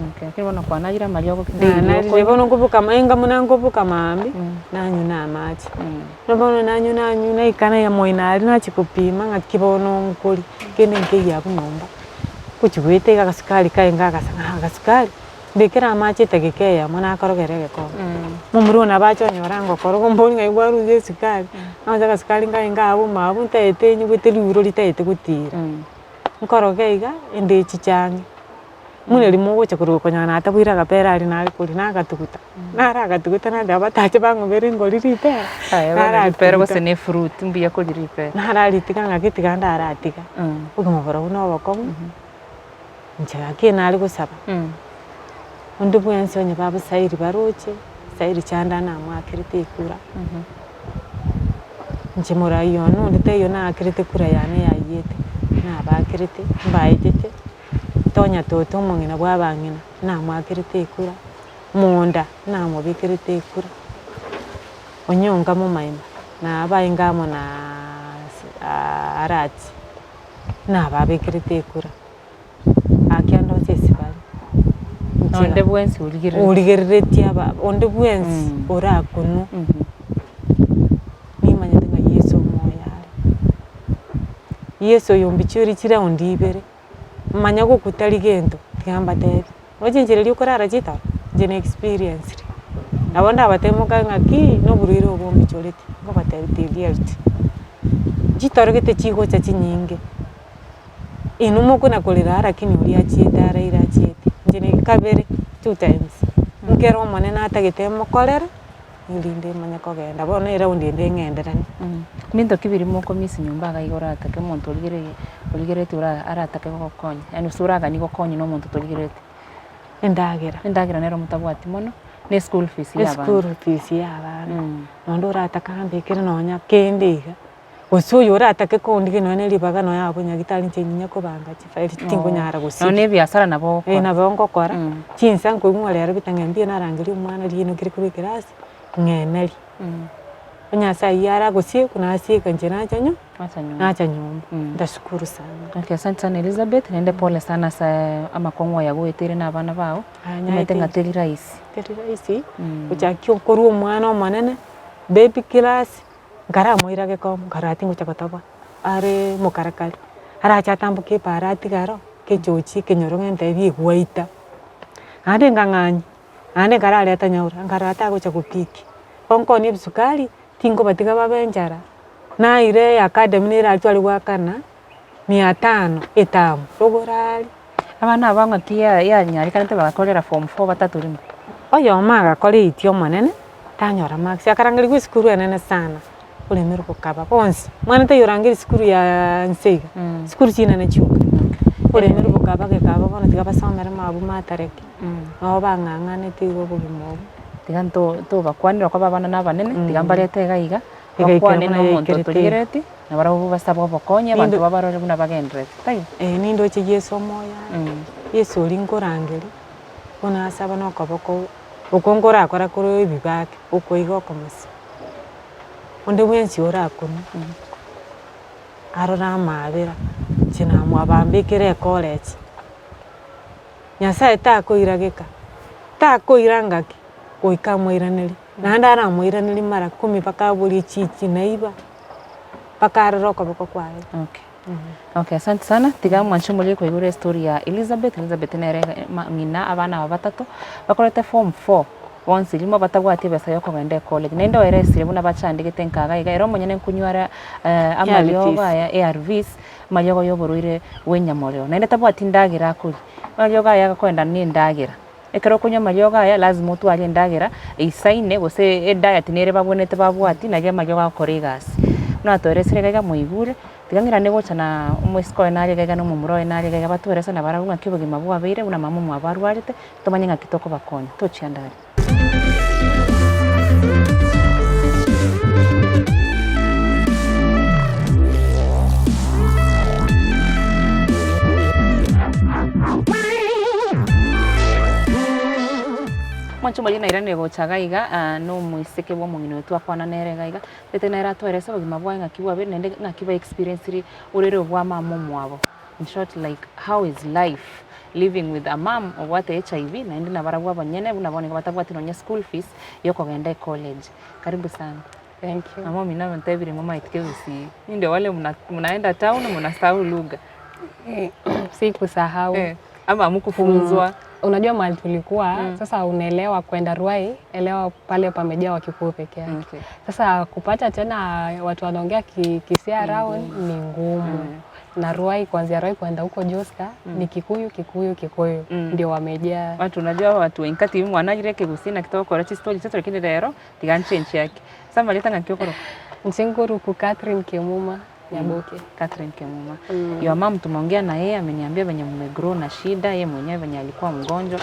okay kibona kwa najira mariyo ko na bono kubuka mainga muna kubuka mambi nanyu na machi no bono nanyu na ikana ya moinari na chikupima ngakibono nkuri kene nke ya bunomba kuchigwete gasukari kainga gasukari bekera machi tegikeya muna akorogerege ko mumuru na bacho nyorango korogo mboni ngaigwaru je sukari anga gasukari ngainga abu mabu tete nyuguteri urori tete gutira nkorogeiga ende chichangi mune limo gocha kurukonyana atabwira gapera ari nari kuri nagatuguta naragatuguta na ndabatache bangobere ngoriripe nara pero gose ne fruit mbiya ko riripe narari tikanga kitiganda aratika uguma bora uno bakomu njaga kenari gusaba undu bwense onye baba sairi baroche sairi chanda na mwakirite ikura njimura yono ndite yona akirite kura yane yayete na bakirite mbayete tonya toto mungina bwabangina na mwakirite ikura munda na mubikirite ikura onyonga mu maima na abayingamo na arati na babikirite ikura akyando sesibali onde bwensi uligereti aba onde bwensi orakunu nimanya tinga Yesu moyare Yesu yombichuri chira ondibere manya go kutari gento kamba tete ojenjere liukorara chita jene experience abonda abatemuka ngaki no buriro bombi cholete ngo batete liert jitorogete chigo cha chinyinge inumo kuna kolera lakini uri achieta ara ira achiete jene kabere 2 times nkero mone na atagete mokorera ndinde manya kogenda bono era undinde ngenderani minto kibiri moko misi nyumba ga igora atake muntu oligerete ura aratake gokonya yani usuraga ni gokonya no muntu toligerete endagira nero mutabwati mono ne school fees yabana nondo urataka mbekere nonya kendiga osuyo uratake kondige none libaga no yabo nyagitari nyenyinya ko banga chifaili tingo nyara gusi none biasara nabo nabo ngokora chinsa ngumwalera bitangambie narangiri umwana lino kiri kuri class ngeneli onya sai yara gusi kuna asika njena chanyo Acha nyumba. Ndashukuru sana. Okay, asante sana Elizabeth. Nende pole sana ama kongwa ya gwetire na abana bao. Umetenga teri rahisi. Teri rahisi. Uchakio koruo mwana manene baby class ngara moirage ko ngarati nguchakotaba. Are mukarakali. Ara chatambuke parati garo ke chochi ke nyorongente bi gwaita. Ande ngang'anyi. Ande ngara leta nyaura ngarata guchakupiki. Konko ni bisukari tingo batiga babenjara. Na ile academy ni ratwali wakana 500 etamu rogorali abana abangatia ya nyari kanete bagakorera form 4 batatu rimwe oyo maga kori itio manene tanyora max akarangiri ku skuru enene sana ule miru kukaba bonsi mwana te yorangiri skuru ya nsega skuru china na chuka ule miru kukaba ke kaba bona tiga basomera mabu matareke no bangangane tigo bugimo tiganto to bakwanira kwa babana nabanene tigambarete gaiga bakwane no muntu tugireti na barabu basabwa bokonye abantu babarore buna bagendrete tai nindo che Yesu moya Yesu lingorangeri bona asaba no kaboko ukongora akora koro ibibake ukoigo komasi onde wensi ora kuno arora mabera china mwabambikire college Nyasaye takoirageka takoirangaki oikamwiraneri na ndara mwiraneri mara 10 paka buri chichi naiba pakaroro kaboko kwae. Okay. Okay, asante sana. Tiga mwanchumuli kwa igure story ya Elizabeth nere ngina abana batatu bakorete form 4 once limo batagwati besa yo kugende college nendo eresire buna bachandike nkaga iga ero munyene kunywara amalyoga ya ARVs malyogo yoboruire wenyamoreo nende tabwati ndagira kuri malyoga ya kwenda ni ndagira ekero kunya malyoga ya lazima utwali ndagira isaine gose diet nere babonete babwati naje malyoga korigasi na toresire gaga muigure tigangira nego chana umwesko enari gaga no mumuro enari gaga batweresa na barabunga kibugima bwa beire una mamu mwabarwarite tomanye ngakitoko bakonya tochiandari mwancho mali na irane gochaga iga no muiseke bwo mungino wetu akwana nere gaiga tete nera tweresa bugima bwa ngakibwa be nende ngakiba experience ri urere bwa mama mwabo in short like how is life living with a mom or what HIV na ndi na barabwa banyene bunabone batabwati no school fees yoko genda college karibu sana. Thank you mama mina mtebiri mama itkeusi ndio wale mnaenda town mnasahau lugha si kusahau ama hamkufunzwa unajua mahali tulikuwa sasa unaelewa kwenda Ruai elewa pale pamejaa Wakikuyu peke yake sasa kupata tena watu wanaongea Kisii around ni ngumu na Ruai kuanzia Ruai kwenda huko Joska ni Kikuyu ndio wamejaa watu unajua watu wenkati mwanajire Kisii na kitoko korachi story sasa lakini lero tiganche nchi yake sasa maleta ngakiokoro Nsinguru ku Catherine Kemuma Nyaboke Catherine Kemuma your mom tumeongea na yeye ameniambia venye mmegrow na shida yeye mwenyewe venye alikuwa mgonjwa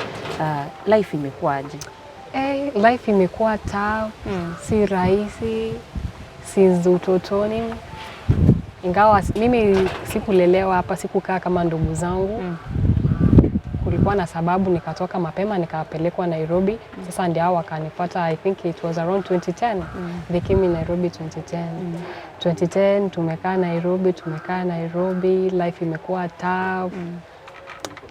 life imekuaje life imekuwa tough si rahisi since utotoni ingawa mimi sikulelewa hapa sikukaa kama ndugu zangu kulikuwa na sababu nikatoka mapema nikapelekwa Nairobi sasa ndio hao wakanifuata I think it was around 2010 they came in Nairobi 2010 tumekaa Nairobi life imekuwa tough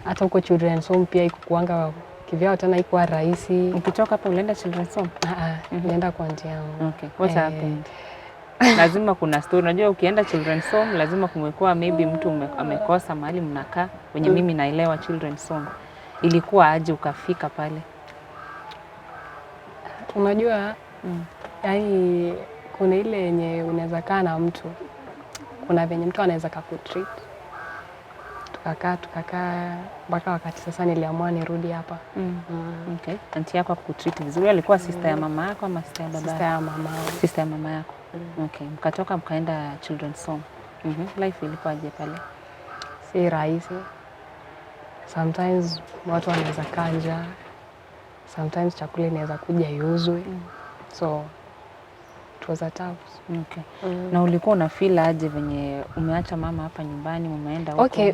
hata huko children's home pia ikukuanga kivyao tena ikuwa rahisi ukitoka hapa unaenda children's home nenda kwa auntie yangu okay what happened lazima kuna story unajua ukienda children's home lazima kumekuwa maybe mtu amekosa mahali mnakaa wenye mimi naelewa children's home ilikuwa aje ukafika pale unajua yani kuna ile yenye unaweza kaa na mtu kuna venye mtu anaweza kukutreat tukakaa mpaka wakati sasa niliamua nirudi hapa okay auntie yako akukutreat vizuri alikuwa sister ya mama yako ama sister ya baba sister ya mama yako okay mkatoka mkaenda children's home life ilikuwaje pale si rahisi sometimes watu wanaweza kanja sometimes chakula inaweza kuja iuzwe so it was a tough. Okay. Na ulikuwa una feel aje venye umeacha mama hapa nyumbani umeenda huko? Okay,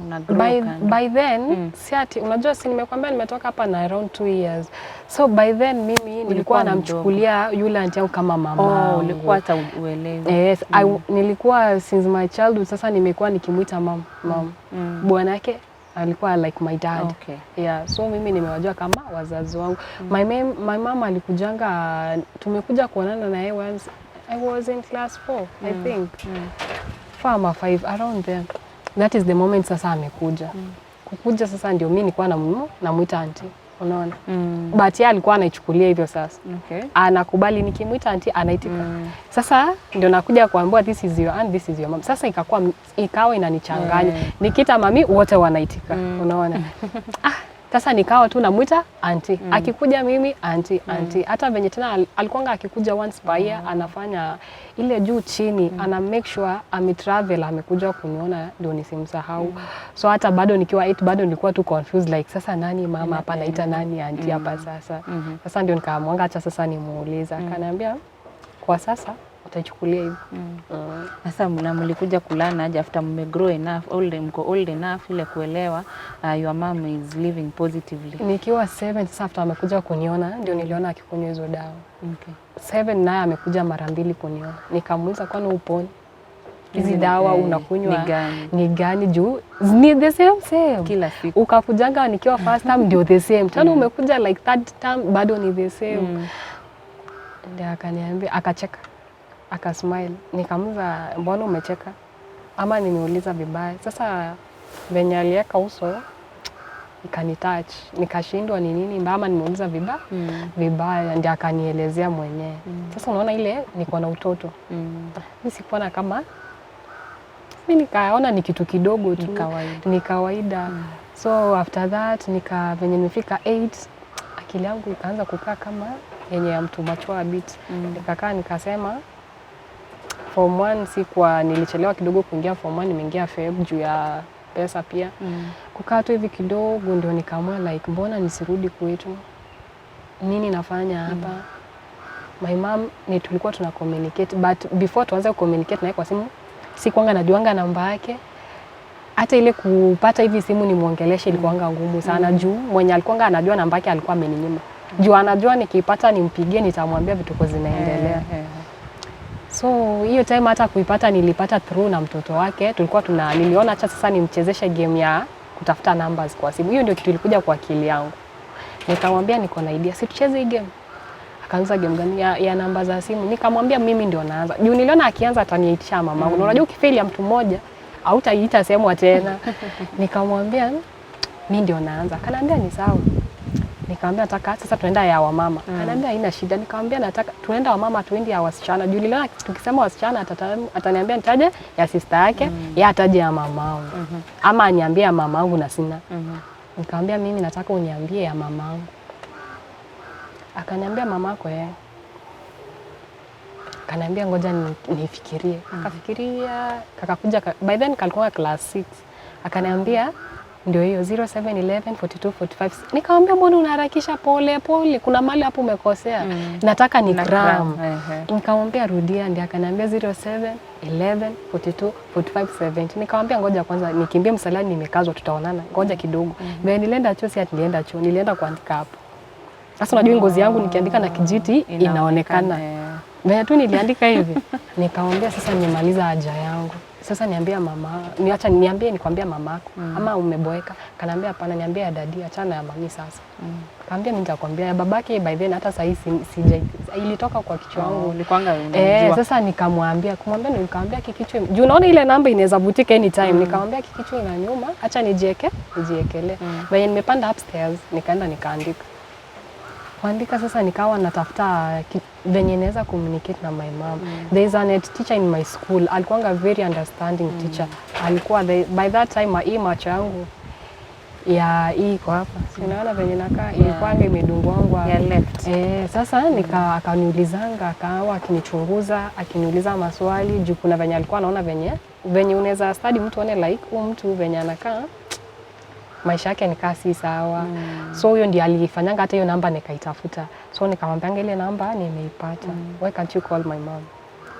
by then si ati unajua si nimekwambia nimetoka hapa na around 2 years. So by then mimi nilikuwa namchukulia yule auntie yangu kama mama. Ulikuwa hata uelewi. Yes, nilikuwa since my childhood sasa nimekuwa nikimuita mom. Bwana yake alikuwa like my dad. Okay. Yeah, so mimi nimewajua kama wazazi wangu. My mom alikujanga, tumekuja kuonana na yeye once I was in class 4, I think. 4 ama 5 around there. That is the moment sasa amekuja. Kukuja sasa ndio mimi nilikuwa namuita auntie. Unaona? But yeye alikuwa anaichukulia hivyo sasa. Okay. Anakubali nikimuita auntie anaitika. Sasa ndio nakuja kuambiwa this is your aunt, this is your mom. Sasa ikawa inanichanganya. Nikita mami wote wanaitika. Unaona? Sasa nikawa tu namuita auntie. Akikuja mimi auntie. Hata venye tena alikuanga akikuja once per year anafanya ile juu chini ana make sure travel amekuja kuniona ndio nisimsahau. So hata bado nikiwa 8 bado nilikuwa tu confused like sasa nani mama hapa naita nani auntie hapa sasa. Sasa ndio nikaamua acha sasa nimuuliza. Akaniambia kwa sasa utaichukulia hivi. Sasa mlikuja kulana aje after grow enough, old enough ile kuelewa your mom is living positively? Nikiwa 7 sasa after amekuja kuniona ndio niliona akikunywa hizo dawa. Okay. 7 naye amekuja mara 2 kuniona. Nikamuuliza kwani uponi? Hizi dawa unakunywa ni gani juu ni the same kila siku. Ukakujanga nikiwa first time ndio the same. Tena umekuja like third time bado ni the same. Ndio akaniambia akacheka. Akasmile. Nikamuuliza mbona umecheka? Ama nimeuliza vibaya. Sasa venye aliweka uso ikanitouch. Nikashindwa ni nini mbaya ama nimeuliza vibaya ndio akanielezea mwenyewe. Sasa unaona ile niko na utoto. Mimi sikuona kama mimi nikaona ni kitu kidogo tu ni kawaida. So after that venye nimefika 8 akili yangu ikaanza kukaa kama yenye ya mtu mature a bit. Nikakaa nikasema form 1 nilichelewa kidogo kuingia form 1 nimeingia Feb juu ya pesa pia. Kukaa tu hivi kidogo ndio nikaamua like mbona nisirudi kwetu? Nini nafanya hapa? My mom tulikuwa tuna communicate but before tuanze communicate naye kwa simu sikuanga najuanga namba yake. Hata ile kupata hivi simu nimuongeleshe ilikuanga ngumu sana juu mwenye alikuanga anajua namba yake alikuwa ameninyima. Juu anajua nikipata nimpigie nitamwambia vituko zinaendelea. So hiyo time hata kuipata nilipata through na mtoto wake. Tulikuwa niliona acha sasa nimchezeshe game ya kutafuta numbers kwa simu. Hiyo ndio kitu ilikuja kwa akili yangu. Nikamwambia niko na idea, si tucheze hii game. Akaanza game gani ya namba za simu. Nikamwambia mimi ndio naanza. Juu niliona akianza ataniitisha mama. Unajua ukifeli ya mtu mmoja hautaiita sehemu tena. Nikamwambia mimi ndio naanza. Akaniambia ni sawa. Nikamwambia nataka sasa tuenda ya wamama. Ananiambia haina shida. Nikamwambia nataka tuenda wamama tuende ya wasichana. Juu niliona tukisema wasichana ataniambia nitaje ya sister yake, yeye ataje ya mamangu. Ama aniambie ya mamangu na sina. Nikamwambia mimi nataka uniambie ya mamangu. Akaniambia mamako yeye. Akaniambia ngoja nifikirie. Akafikiria, kakakuja by then kalikuwa class 6. Akaniambia ndio hiyo 0711 42 45. Nikamwambia mbona unaharakisha pole pole? Kuna mahali hapo umekosea. Nataka ni gram. Nikamwambia rudia ndio akaniambia 0711 42 45 70. Nikamwambia ngoja kwanza nikimbie msalani nimekazwa tutaonana. Ngoja kidogo. Nilienda chuo si ati nilienda chuo, nilienda kuandika hapo. Sasa unajua ngozi yangu nikiandika na kijiti inaonekana. Mimi tu niliandika hivi. Nikamwambia sasa nimemaliza haja yangu. Sasa niambia mama, nikwambia mamako ama umeboeka. Kanaambia hapana, niambia ya dadi, achana ya mami sasa. Kaambia mimi nitakwambia ya babake by then hata sasa sija ilitoka kwa kichwa wangu. Ulikuanga unajua. Sasa nikamwambia nikamwambia kikichwa. Juu unaona ile namba inaweza butika anytime. Nikamwambia kikichwa ina nyuma, acha nijiekelee. Baada nimepanda upstairs, nikaenda nikaandika. Kuandika sasa nikawa natafuta venye naweza communicate na my mom. There is a teacher in my school. Alikuwa a very understanding teacher. Alikuwa by that time hii macho yangu ya iko hapa. Unaona venye nakaa ilikuwa imedungwa ya left. Sasa akaniulizanga akawa akinichunguza, akiniuliza maswali juu kuna venye alikuwa anaona venye unaweza study mtu one like mtu venye anakaa maisha yake nikaa si sawa. So huyo ndiye alifanyanga hata hiyo namba nikaitafuta. So nikamwambia ile namba nimeipata. Why can't you call my mom?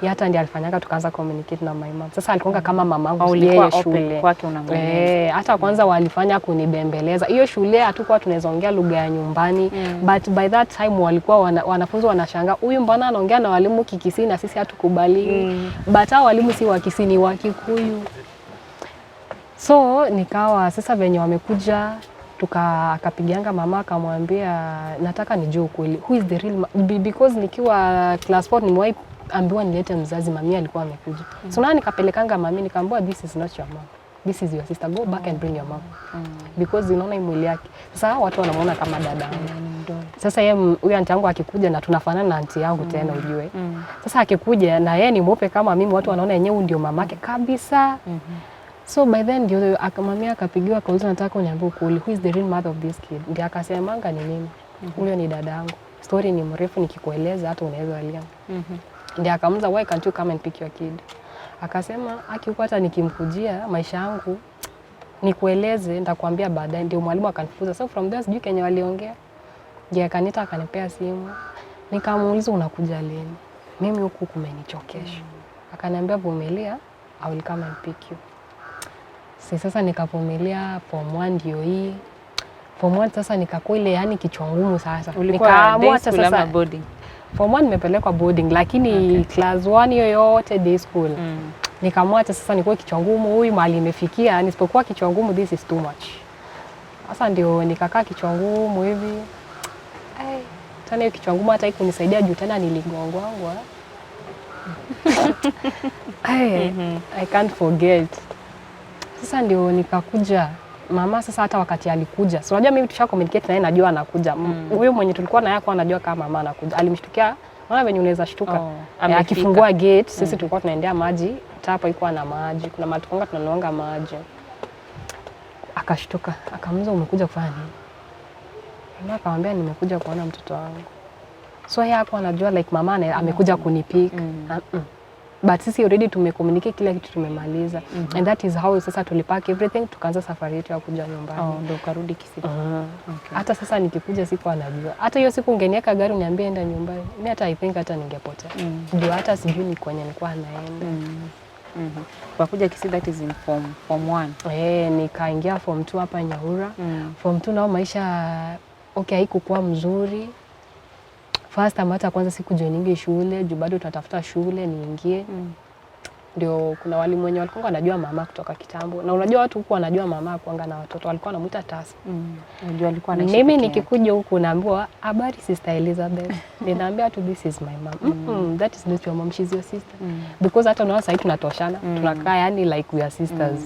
hata ndiye alifanyaka tukaanza communicate na my mom. Sasa alikuwa kama mamangu yeye shule kwake unamweleza. Hata kwanza walifanya kunibembeleza. Hiyo shule hatukuwa tunaweza ongea lugha ya nyumbani but by that time walikuwa wanafunzi wanashangaa huyu mbona anaongea na walimu Kikisii na sisi hatukubali. But hao walimu si wa Kisii, ni wa Kikuyu. So nikawa sasa venye wamekuja akapigianga mama akamwambia nataka nijue ukweli who is the real because nikiwa class 4 nimewahi ambiwa nilete mzazi, mami alikuwa amekuja. So na nikapelekanga mami nikamwambia this is not your mom, this is your sister, go back and bring your mom because unaona mwili yake. Sasa watu wanamuona kama dada yangu. Sasa yeye huyu aunti yangu akikuja na tunafanana na aunti yangu tena ujue. Sasa akikuja na yeye ni mweupe kama mimi, watu wanaona yenyewe ndio mamake kabisa. So by then ndio akamamia akapigiwa akauliza nataka uniambie ukweli who is the real mother of this kid. Ndio akasemanga ni mimi. Huyo ni dada yangu. Story ni mrefu nikikueleza hata unaweza lia. Ndio akamuza why can't you come and pick your kid. Akasema akipata nikimkujia maisha yangu nikueleze nitakwambia baadaye. Ndio mwalimu akanifuza. So from there sijui Kenya waliongea. Ndio akanita akanipea simu. Nikamuuliza unakuja lini? Mimi huku kumenichokesha. Akaniambia vumilia, I will come and pick you. Sasa nikavumilia form 1 ndio hii. Form 1 sasa nikakuwa ile yani kichwa ngumu sasa. Nikaamua sasa boarding. Form 1 nimepelekwa boarding lakini class 1 yoyote day school. Nikaamua sasa nikuwe kichwa ngumu, huyu mahali imefikia nisipokuwa kichwa ngumu this is too much. Sasa ndio nikakaa kichwa ngumu hivi. Tena hiyo kichwa ngumu hata ikunisaidia juu tena niligongwangwa. I can't forget. Sasa ndio nikakuja mama sasa hata wakati alikuja. So unajua mimi tusha communicate naye najua anakuja. Huyo mwenye tulikuwa naye kwa anajua kama mama anakuja. Alimshtukia, unaona venye unaweza shtuka. Akifungua gate sisi tulikuwa tunaendea maji, tapa ilikuwa na maji. Kuna matukonga tunanuanga maji. Akashtuka, akamuuliza umekuja kufanya nini? Mama akamwambia nimekuja kuona mtoto wangu. So yeye hapo anajua like mama amekuja kunipick. But sisi already tumecommunicate kila kitu tumemaliza. And that is how sasa tulipack everything tukaanza safari yetu ya kuja nyumbani. Ndio karudi Kisii. Hata sasa nikikuja siku anajua. Hata hiyo siku ungenieka gari uniambie enda nyumbani. Mimi hata I think hata ningepotea. Ndio hata sijui ni kwenye nilikuwa naenda. Kwa kuja Kisii that is in form 1. Nikaingia form 2 hapa Nyaura. Form 2 nao maisha haikukuwa mzuri. First time hata kwanza siku joiningi shule, juu bado tunatafuta shule niingie. Ndio kuna walimu wenye walikuwa wanajua mama kutoka kitambo. Na unajua watu huko wanajua mama kuanga na watoto walikuwa wanamuita tasa. Ndio alikuwa anaishi. Mimi nikikuja huko naambiwa habari sister Elizabeth. Ninaambia tu this is my mom. That is not your mom, she's your sister. Because hata unaona sasa tunatoshana, tunakaa yani like we are sisters.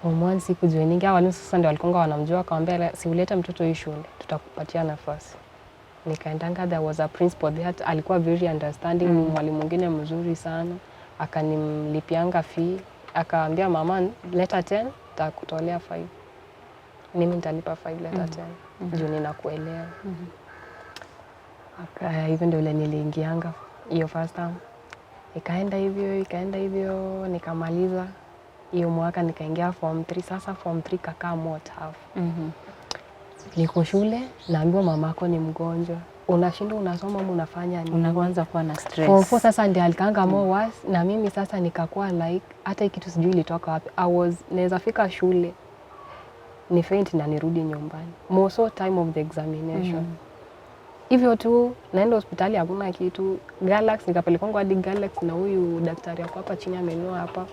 Form 1 siku joiningi walimu sasa ndio walikuwa wanamjua akamwambia si ulete mtoto hii shule, tutakupatia nafasi. Nikaendanga, there was a principal there, alikuwa very understanding, mwalimu mwingine mzuri sana, akanimlipianga fee, akaambia mama leta 10 nitakutolea 5. Mimi nitalipa 5 leta 10. Juu ninakuelewa. Hivyo ndio ile niliingianga hiyo first time. Ikaenda hivyo, nikamaliza hiyo mwaka nikaingia form 3. Sasa form 3 kakaa more tough. Niko shule, naambiwa mamako ni mgonjwa. Unashinda unasoma au unafanya nini? Unaanza kuwa na stress. Form 4 sasa ndio alikanga more worse na mimi sasa nikakuwa like hata kitu sijui ilitoka wapi. Naweza fika shule ni faint na nirudi nyumbani. More so time of the examination. Hivyo tu naenda hospitali hakuna kitu. Galax nikapelekwa hadi Galax na huyu daktari wako hapa chini amenua hapa.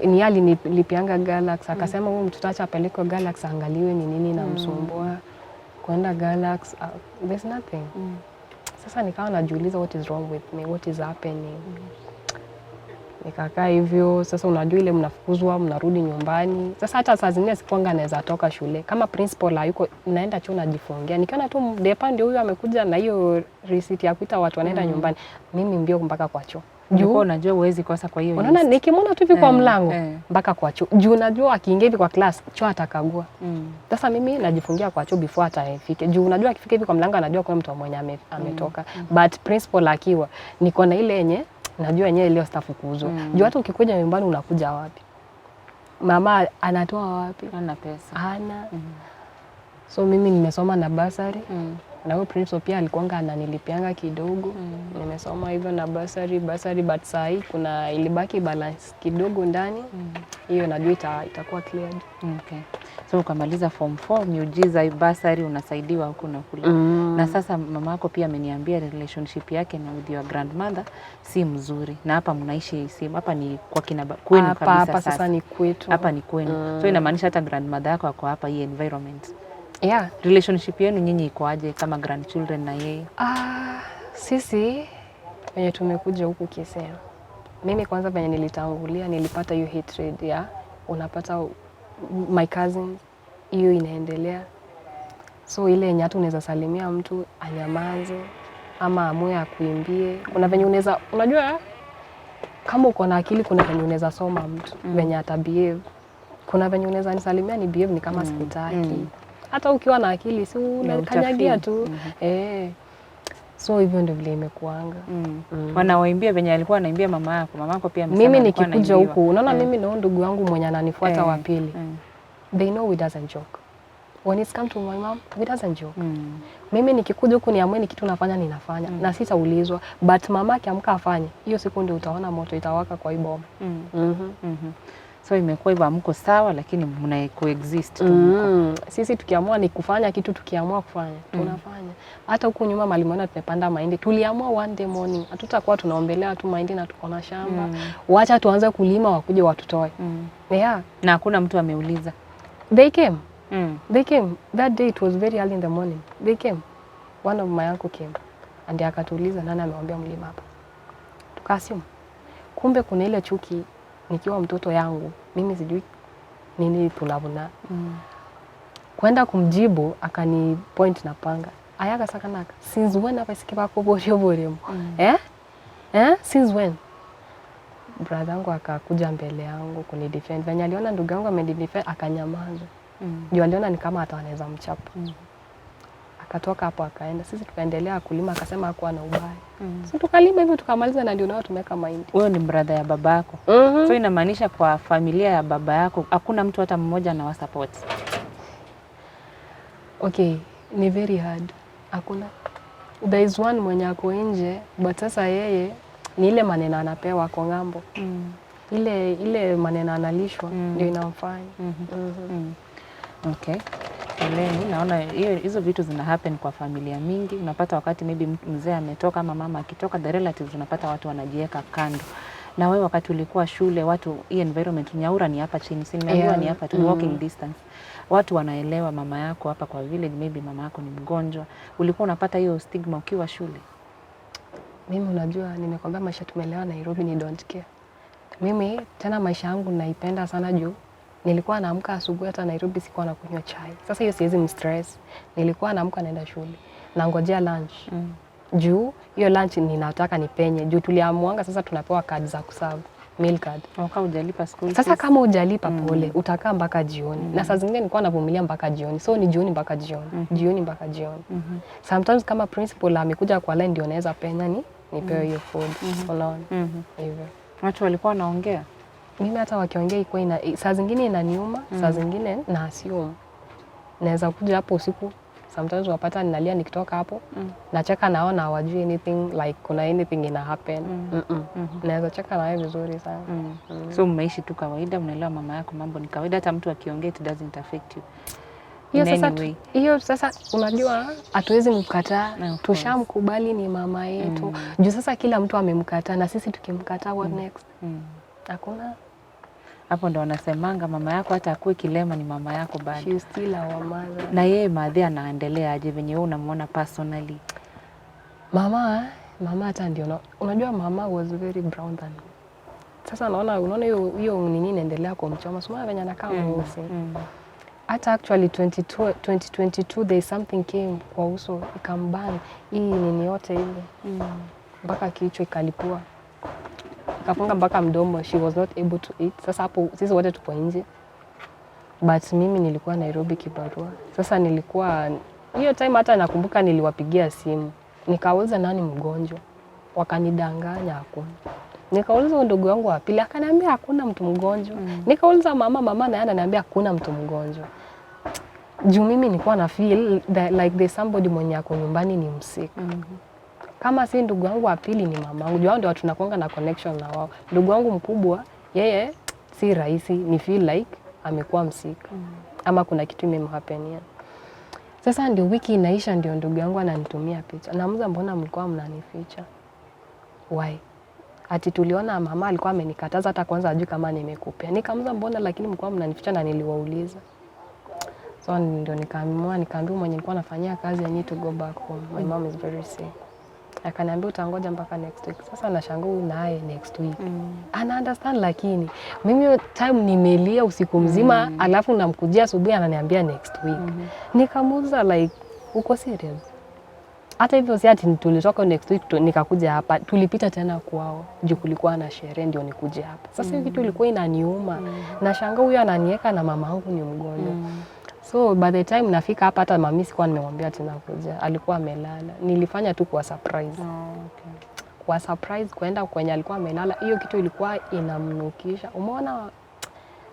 Ni alinipianga Galax akasema huyu mtoto acha apelekwe Galax angaliwe ni nini inamsumbua. Kwenda Galax there's nothing. Sasa nikawa najiuliza what is wrong with me, what is happening. Nikakaa hivyo sasa unajua ile mnafukuzwa mnarudi nyumbani. Sasa hata saa zingine sikuanga naweza toka shule. Kama principal hayuko naenda chuo najifungia. Nikiona tu depa ndio huyu amekuja na hiyo receipt ya kuita watu wanaenda nyumbani. Mimi mbio mpaka kwa chuo. Juu unajua huwezi kosa kwa hiyo. Unaona nikimwona tu hivi kwa mlango mpaka kwa chuo. Juu unajua akiingia hivi kwa class chuo atakagua. Sasa mimi najifungia kwa chuo before hata afike. Juu unajua akifika hivi kwa mlango anajua kuna mtu mwenye ametoka. But principal akiwa niko na ile yenye najua yenyewe leo sitafukuzwa. Juu hata ukikuja nyumbani unakuja wapi? Mama anatoa wapi? Hana pesa. Hana. So mimi nimesoma na basari. Na huyo principal pia alikuanga ananilipianga kidogo. Nimesoma hivyo na bursary but saa hii kuna ilibaki balance kidogo ndani. Hiyo najua itakuwa cleared. Okay. So ukamaliza form 4, miujiza bursary unasaidiwa huku na kule. Na sasa mama yako pia ameniambia relationship yake na with your grandmother si mzuri. Na hapa mnaishi si hapa ni kwa kina kwenu kabisa sasa. Hapa sasa ni kwetu. Hapa ni kwenu. So inamaanisha hata grandmother yako ako hapa hii environment. Yeah. Relationship yenu nyinyi iko aje kama grandchildren na yeye? Sisi wenye tumekuja huku Kisii. Mimi kwanza venye nilitangulia nilipata hiyo hatred ya unapata my cousins hiyo inaendelea. So ile yenye hata unaweza salimia mtu anyamaze ama amue akuimbie. Kuna venye unaweza unajua kama uko na akili kuna venye unaweza soma mtu venye ata behave. Kuna venye unaweza nisalimia ni behave ni kama sikutaki. Hata ukiwa na akili si unakanyagia tu. So hivyo ndio vile imekuanga. Wanawaimbia venye alikuwa anaimbia mama yako. Mama yako pia amesema mimi nikikuja huku unaona mimi na ndugu yangu mwenye ananifuata wa pili. They know we doesn't joke. When it's come to my mom, we doesn't joke. Mimi nikikuja huku niamue ni kitu nafanya ninafanya na sitaulizwa, but mama akiamka afanye hiyo siku ndio utaona moto itawaka kwa hii boma. So imekuwa hivyo mko sawa lakini mna coexist Sisi tukiamua ni kufanya kitu tukiamua kufanya tunafanya. Hata huko nyuma malimuona tumepanda mahindi. Tuliamua one day morning hatutakuwa tunaombelea tu mahindi na tuko na shamba. Wacha tuanze kulima wakuje watutoe. Yeah. Na hakuna mtu ameuliza. They came. They came. That day it was very early in the morning. They came. One of my uncle came. And akatuuliza nani amewaambia mlima hapa. Tukasema kumbe kuna ile chuki nikiwa mtoto yangu, mimi sijui nini tunavuna. Kwenda kumjibu akani point na panga. Ayaga sakanaka. Since when have I skipa ko borio? Since when? Brother yangu akakuja mbele yangu kunidefend. Venye aliona ndugu yangu amedefend akanyamaza. Ndio aliona ni kama hata anaweza mchapa. Akatoka hapo akaenda. Sisi tukaendelea kulima akasema hakuwa na ubaya. So tukalima hivyo tukamaliza na ndio nao tumeka mahindi. Wewe ni brother ya babako. So inamaanisha kwa familia ya baba yako hakuna mtu hata mmoja na support. Okay, ni very hard. Hakuna. There is one mwenye ako nje, but sasa yeye ni ile maneno anapewa kwa ngambo. Ile maneno analishwa ndio inamfanya. Okay. Leo naona hizo vitu zina happen kwa familia mingi. Unapata wakati maybe mzee ametoka ama mama akitoka, the relatives unapata watu wanajiweka kando. Na wewe wakati ulikuwa shule, watu hii environment Nyaura ni hapa chini, si nimeambiwa ni hapa tu walking distance. Watu wanaelewa mama yako hapa kwa village, maybe mama yako ni mgonjwa. Ulikuwa unapata hiyo stigma ukiwa shule? Mimi unajua nimekwambia maisha tumelewa Nairobi ni don't care. Mimi tena maisha yangu naipenda sana juu nilikuwa naamka asubuhi hata Nairobi sikuwa nakunywa chai. Sasa hiyo siwezi mstress. Nilikuwa naamka naenda shule. Nangojea lunch. Juu hiyo lunch ninataka nipenye. Juu tuliamuanga sasa tunapewa card za kuserve. Meal card. Kama hujalipa school fees. Sasa kama hujalipa pole, utakaa mpaka jioni. Na saa zingine nilikuwa navumilia mpaka jioni. So ni jioni mpaka jioni. Jioni mpaka jioni. Sometimes kama principal amekuja kwa line ndio naweza penya nipewe hiyo food. Unaona? Hivyo. Watu walikuwa wanaongea? Mimi hata wakiongea iko saa zingine inaniuma, saa zingine na assume. Naweza kuja hapo usiku, sometimes wapata ninalia nikitoka hapo, nacheka naona hawajui anything like kuna anything ina happen. Naweza cheka nawe vizuri sana. So mmeishi tu kawaida, mnaelewa mama yako mambo ni kawaida, hata mtu akiongea it doesn't affect you. Hiyo sasa unajua hatuwezi mkataa, tushamkubali ni mama yetu. Juu sasa kila mtu amemkataa na sisi tukimkataa what next? Hakuna. Hapo ndo wanasemanga mama yako hata akue kilema ni mama yako bado. She is still our mother. Na yeye madhe anaendelea aje venye wewe unamuona personally? Mama hata ndio unajua mama was very brown than. Sasa unaona hiyo nini inaendelea kwa mchoma. Sema venye anakaa mweusi. Hata actually 2022 there is something came kwa uso ikambana hii nini yote ile. Mpaka kichwa ikalipua. Kafunga mpaka mdomo, she was not able to eat. Sasa hapo sisi wote tupo nje. But mimi nilikuwa Nairobi kibarua. Sasa nilikuwa hiyo time hata nakumbuka niliwapigia simu. Nikauliza nani mgonjwa. Wakanidanganya hakuna. Nikauliza ndugu wangu wa pili akaniambia hakuna mtu mgonjwa. Nikauliza mama na yeye ananiambia hakuna mtu mgonjwa. Juu mimi nilikuwa na feel that like there's somebody mwenye ako nyumbani ni msick. Kama si ndugu wangu wa pili ni mamangu. Juu ndio tunakuanga na connection na wao. Ndugu wangu mkubwa yeye si rahisi ni feel like amekuwa msick. Ama kuna kitu imemhapenia. Sasa ndio wiki inaisha ndio ndugu yangu ananitumia picha. Namuuliza mbona mlikuwa mnanificha? Why? Ati tuliona mama alikuwa amenikataza hata kwanza ajui kama nimekupea. Nikamuuliza mbona lakini mlikuwa mnanificha na niliwauliza. So ndio nikaambiwa mwenye nilikuwa nafanyia kazi I need to go back home. My mom is very sick. Akaniambia utangoja mpaka next week. Sasa nashangaa huyu naye next week. Ana understand lakini mimi time nimelia usiku mzima alafu namkujia asubuhi ananiambia next week. Nikamuuliza like uko serious? Hata hivyo si ati tulitoka next week nikakuja hapa. Tulipita tena kwao. Juu kulikuwa na sherehe ndio nikuje hapa. Sasa hiyo kitu ilikuwa inaniuma. Nashangaa huyu ananieka na mama yangu ni mgonjwa. So by the time nafika hapa hata mami sikuwa nimemwambia tena kuja. Alikuwa amelala. Nilifanya tu kwa surprise. Kwa surprise kwenda kwenye alikuwa amelala. Hiyo kitu ilikuwa inamnukisha. Umeona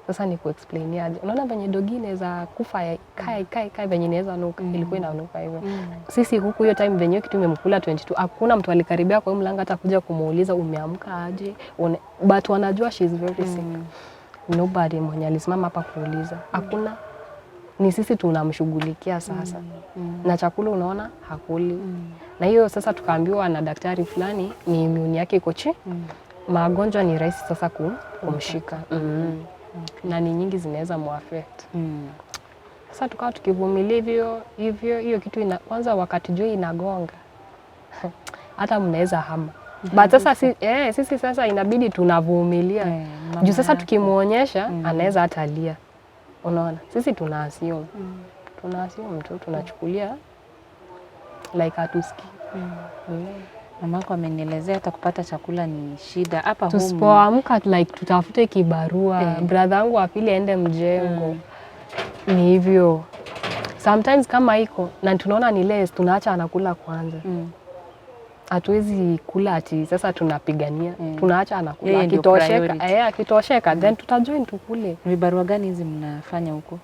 sasa ni kuexplain aje. Unaona venye dogi inaweza kufa kai venye inaweza nuka. Ilikuwa inanuka hivyo. Sisi huku hiyo time venye kitu imemkula 22. Hakuna mtu alikaribia kwa mlango hata kuja kumuuliza umeamka aje. But wanajua she is very sick. Nobody mwenye alisimama hapa kuuliza. Hakuna. Ni sisi tunamshughulikia sasa. Na chakula unaona hakuli. Na hiyo sasa tukaambiwa na daktari fulani ni immune yake iko chini. Magonjwa ni rahisi sasa kumshika. Na ni nyingi zinaweza muaffect. Sasa tukawa tukivumilia hivyo hiyo kitu kwanza wakati jua inagonga. Hata mnaweza hama. But sasa sisi sasa inabidi tunavumilia. Juu sasa tukimuonyesha anaweza hata lia. Unaona, sisi tunaassume. Tunaassume tu tunachukulia like hatusikii. Mamako amenielezea hata kupata chakula ni shida hapa humu. Tusipoamka like tutafute kibarua. Brother wangu wa pili aende mjengo. Ni hivyo. Sometimes kama iko na tunaona ni less tunaacha anakula kwanza. Hatuwezi kula ati sasa tunapigania. Tunaacha anakula. Akitosheka then tutajoin tukule. Vibarua gani hizi mnafanya huko?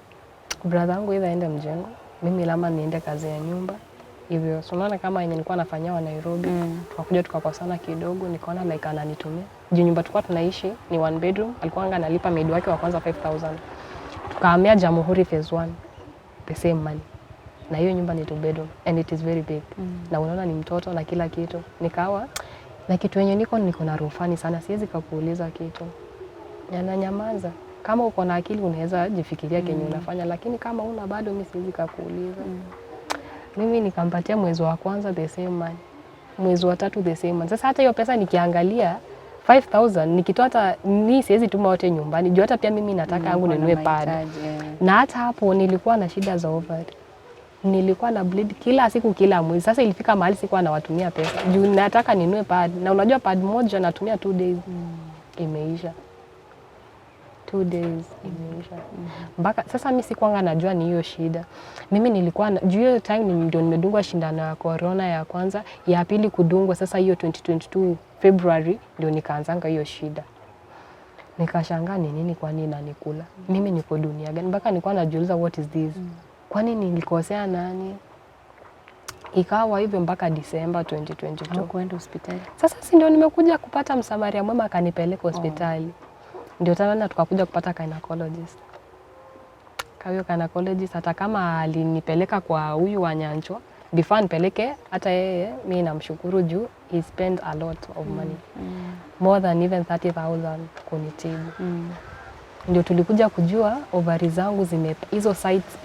Brother wangu either aende mjengo, mimi lama niende kazi ya nyumba. Hivyo unaona kama yenye nilikuwa nafanyia wa Nairobi, tukakuja tukakosana kidogo, nikaona like ananitumia. Juu nyumba tulikuwa tunaishi ni 1 bedroom, alikuwa analipa maid wake wa kwanza 5,000. Tukahamia Jamhuri phase 1. The same money. Na hiyo nyumba ni 2 bedroom and it is very big. Na unaona ni mtoto na kila kitu. Nikawa na kitu yenye niko na rufani sana, siwezi kukuuliza kitu. Na nyamaza. Kama uko na akili unaweza jifikiria kenye unafanya, lakini kama una bado mimi siwezi kukuuliza. Mimi nikampatia mwezi wa kwanza the same money. Mwezi wa 3 the same money. Sasa hata hiyo pesa nikiangalia 5,000 nikitoa hata mimi siwezi tuma wote nyumbani. Juu hata pia mimi nataka yangu ninunue pad. Na hata hapo nilikuwa na shida za ovary. Nilikuwa na bleed kila siku kila mwezi. Sasa ilifika mahali sikuwa nawatumia pesa. Juu nataka ninunue pad. Na unajua pad moja natumia 2 days. Imeisha. 2 days imeisha. Mpaka sasa mimi sikuanga najua ni hiyo shida. Mimi nilikuwa juu hiyo time ndio nimedungwa shindano ya corona ya kwanza, ya pili kudungwa sasa hiyo 2022 February ndio nikaanzanga hiyo shida. Nikashangaa ni nini kwa nini inanikula. Mimi niko dunia gani? Mpaka nilikuwa najiuliza what is this? Kwa nini nilikosea nani? Ikawa hivyo mpaka December 2022. Kwenda hospitali. Sasa si ndio nimekuja kupata msamaria mwema akanipeleka hospitali. Ndio tena tukakuja kupata gynecologist. Kwa hiyo gynecologist hata kama alinipeleka kwa huyu wa Nyanchwa, before nipeleke hata yeye mimi namshukuru juu he spent a lot of money. More than even 30,000 kunitibu. Ndio tulikuja kujua ovari zangu hizo sites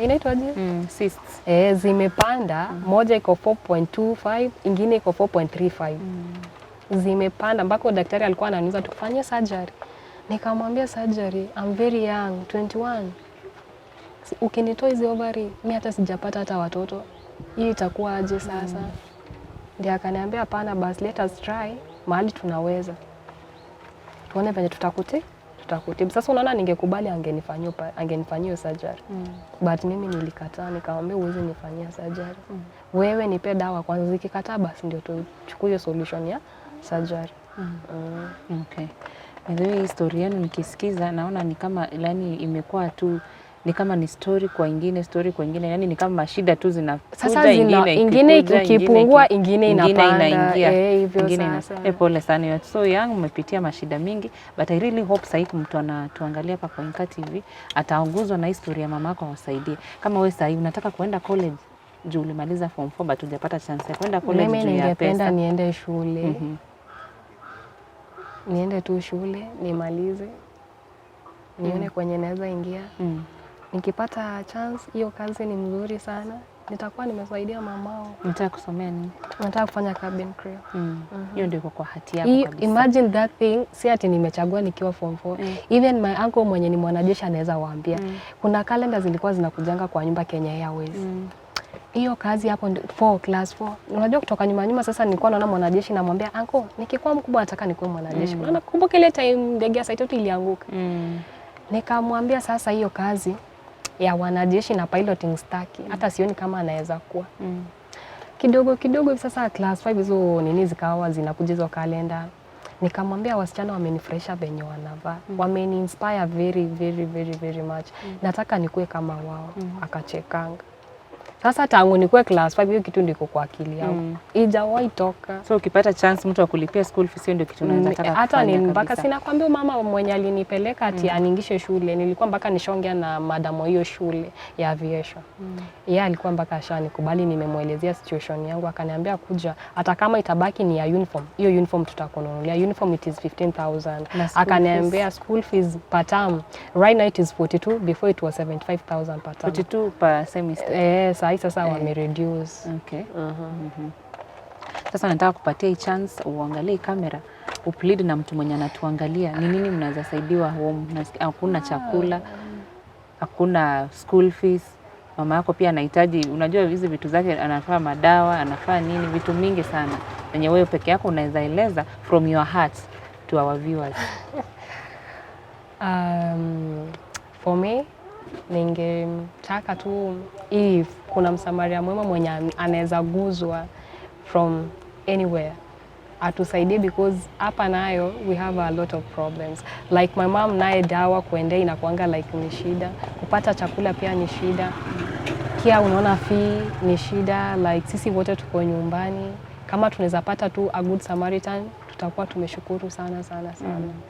inaitwaje? Cysts. Zimepanda, moja iko 4.25, ingine iko 4.35. Zimepanda mpaka daktari alikuwa ananiuliza tukifanyia surgery. Nikamwambia surgery, I'm very young, 21. Ukinitoa hizo ovary, mimi hata sijapata hata watoto. Hii itakuwa aje sasa? Ndio akaniambia hapana basi let us try mahali tunaweza. Tuone venye tutakutibu. Sasa unaona ningekubali angenifanyia surgery. But mimi nilikataa, nikamwambia uweze nifanyia surgery. Wewe nipe dawa kwanza, zikikataa basi ndio tuchukue solution ya surgery. Okay. Ndio historia yenu nikisikiza naona ni kama yani imekuwa tu ni kama ni story kwa ingine, yani ni kama mashida tu zinakuja, sasa ingine ikipungua ingine inapanda, hivyo sasa. Pole sana yote. So yangu umepitia mashida mingi, but I really hope sasa mtu anatuangalia hapa kwa Inka TV ataongozwa na historia ya mamako awasaidie. Kama wewe sasa unataka kuenda college juu ulimaliza form 4 but hujapata chance ya kwenda college juu ya pesa. Mimi ningependa niende shule. Niende tu shule, nimalize. Nione kwenye naweza ingia. Nikipata chance, hiyo kazi ni mzuri sana. Nitakuwa nimesaidia mamao. Unataka kusomea nini? Nataka kufanya cabin crew. Hiyo ndio kwa hati yako kabisa. Imagine that thing, si ati nimechagua nikiwa form 4. Even my uncle mwenye ni mwanajeshi anaweza waambia. Kuna kalenda zilikuwa zinakujanga kwa nyumba Kenya Airways. Hiyo kazi hapo class 4. Unajua kutoka nyuma sasa nilikuwa naona mwanajeshi namwambia uncle, nikikuwa mkubwa nataka nikuwe mwanajeshi. Nakumbuka ile time ndege ya Saitoti ilianguka. Nikamwambia sasa hiyo kazi ya wanajeshi na piloting staki, hata sioni kama anaweza kuwa. Kidogo sasa class 5 hizo nini zikawa zinakuja hizo kalenda. Nikamwambia wasichana wamenifurahisha venye wanavaa. Wameni inspire very much. Nataka nikuwe kama wao. Akachekanga. Sasa tangu nikuwe class 5 hiyo kitu ndiko kwa akili yangu. Ijawahi toka. So ukipata chance mtu akulipia school fees ndio kitu unaweza taka kufanya. Hata ni mpaka sina kwambia mama mwenye alinipeleka ati aniingishe shule. Nilikuwa mpaka nishongea na madam hiyo shule ya aviation. Yeye alikuwa mpaka ashanikubali, nimemuelezea situation yangu, akaniambia kuja hata kama itabaki ni ya uniform. Hiyo uniform tutakununulia. Uniform it is 15,000. Akaniambia school fees per term right now it is 42, before it was 75,000 per term. 42 per semester. Sasa wamereduce. Okay. Sasa nataka kupatia hii chance uangalie kamera, uplead na mtu mwenye anatuangalia. Ni nini mnaweza saidiwa home? Hakuna chakula, hakuna school fees. Mama yako pia anahitaji, unajua hizi vitu zake, anafaa madawa, anafaa nini, vitu mingi sana. Yenye wewe peke yako unaweza eleza from your heart to our viewers. For me, ningetaka tu if kuna msamaria mwema mwenye anaweza guzwa from anywhere atusaidie, because hapa nayo we have a lot of problems. Like my mom naye dawa kuendea inakuanga like ni shida, kupata chakula pia ni shida, kia unaona fee ni shida. Like sisi wote tuko nyumbani, kama tunaweza pata tu a good Samaritan tutakuwa tumeshukuru sana.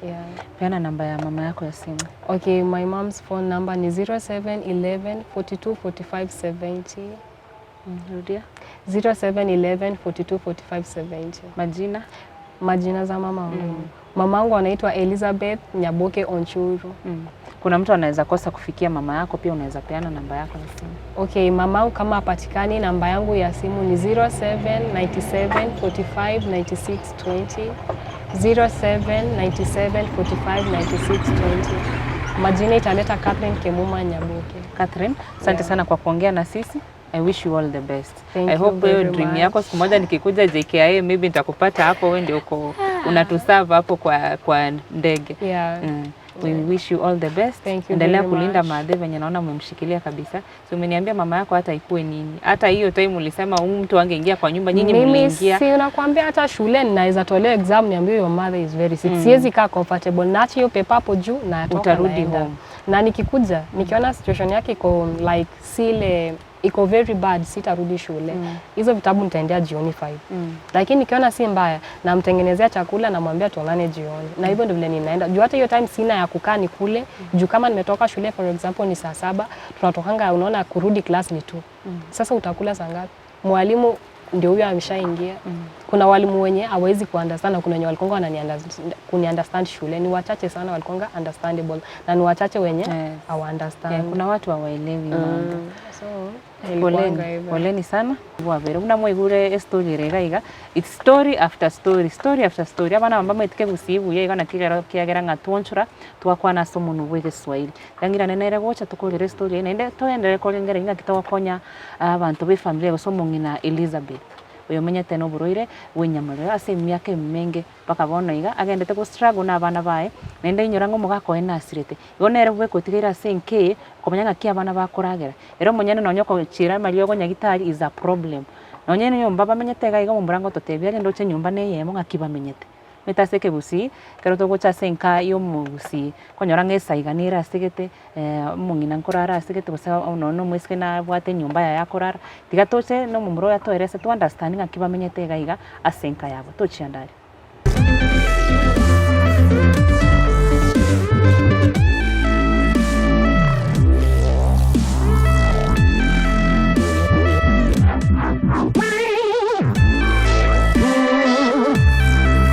Yeah. Peana namba ya mama yako ya simu. Okay, my mom's phone number ni 0711 42 45 70. Rudia. 0711 42 45 70. Majina za mama wangu. Mama wangu anaitwa Elizabeth Nyaboke Onchuru. Kuna mtu anaweza kosa kufikia mama yako, pia unaweza peana namba yako ya simu. Okay, mama wangu kama hapatikani, namba yangu ya simu ni 0797 45 96 20. 0797 45 96 20. Majina italeta Catherine Kemuma Nyaboke. Catherine, asante sana kwa kuongea na sisi. I wish you all the best. I hope your dream yako siku moja nikikuja JKIA maybe nitakupata hapo, wewe ndio uko unatuserve hapo kwa ndege. Yeah. We wish you all the best. Endelea kulinda maadhi venye naona umemshikilia kabisa. So umeniambia mama yako hata ikue nini, hata hiyo time ulisema mtu angeingia kwa nyumba, nyinyi mliingia. Mimi si unakuambia hata shule ninaweza tolea exam niambie your mother is very sick. Siwezi kaa comfortable na hiyo paper hapo juu na utarudi home. Na nikikuja nikiona situation yake iko like sile iko very bad, sitarudi shule. Hizo vitabu nitaendea jioni 5. Lakini nikiona si mbaya na mtengenezea chakula na mwambia tuonane jioni. Na hivyo ndio vile ninaenda. Juu hata hiyo time sina ya kukaa ni kule. Juu kama nimetoka shule for example ni saa 7, tunatokanga unaona kurudi class ni 2. Sasa utakula saa ngapi? Mwalimu ndio huyo ameshaingia. Kuna walimu wenye hawezi kuunderstand na kuna wenye walikonga kuni-understand shule. Ni wachache sana walikonga understandable na ni wachache wenye hawa-understand. Kuna watu hawaelewi mambo. So poleni sana. Wabere unamwigure story rega it's story after story abana bamba itike gusibu ye kana kiagera ngatwonchura twakwana somo nubwe Swahili dangira nenere gocha tukolere story nende toendere kolengera inga kitawakonya abantu be family gosomo ngina Elizabeth uyo menyete no buroire wenyamara ase myaka menge paka bona iga agendete go struggle na abana bae nende inyorango mugako ena asirete gonere bwe kotigera ase nke komanyanga kia abana bakoragera ero monyane no nyoko chira malio go nyagitari is a problem nonyene nyomba bamenyete ga iga mumburango totebya ndo che nyumba ne yemo ngakiba menyete metaseke busi kero togocha senka yo mugusi konyora ng'esaiga nere asegete omong'ina nkorara asegete gose ono no mweske nabwate nyomba ya korara tiga toche no momuro yatoerese to understand ng'aki bamenyete iga ase enka yabo tochiandare.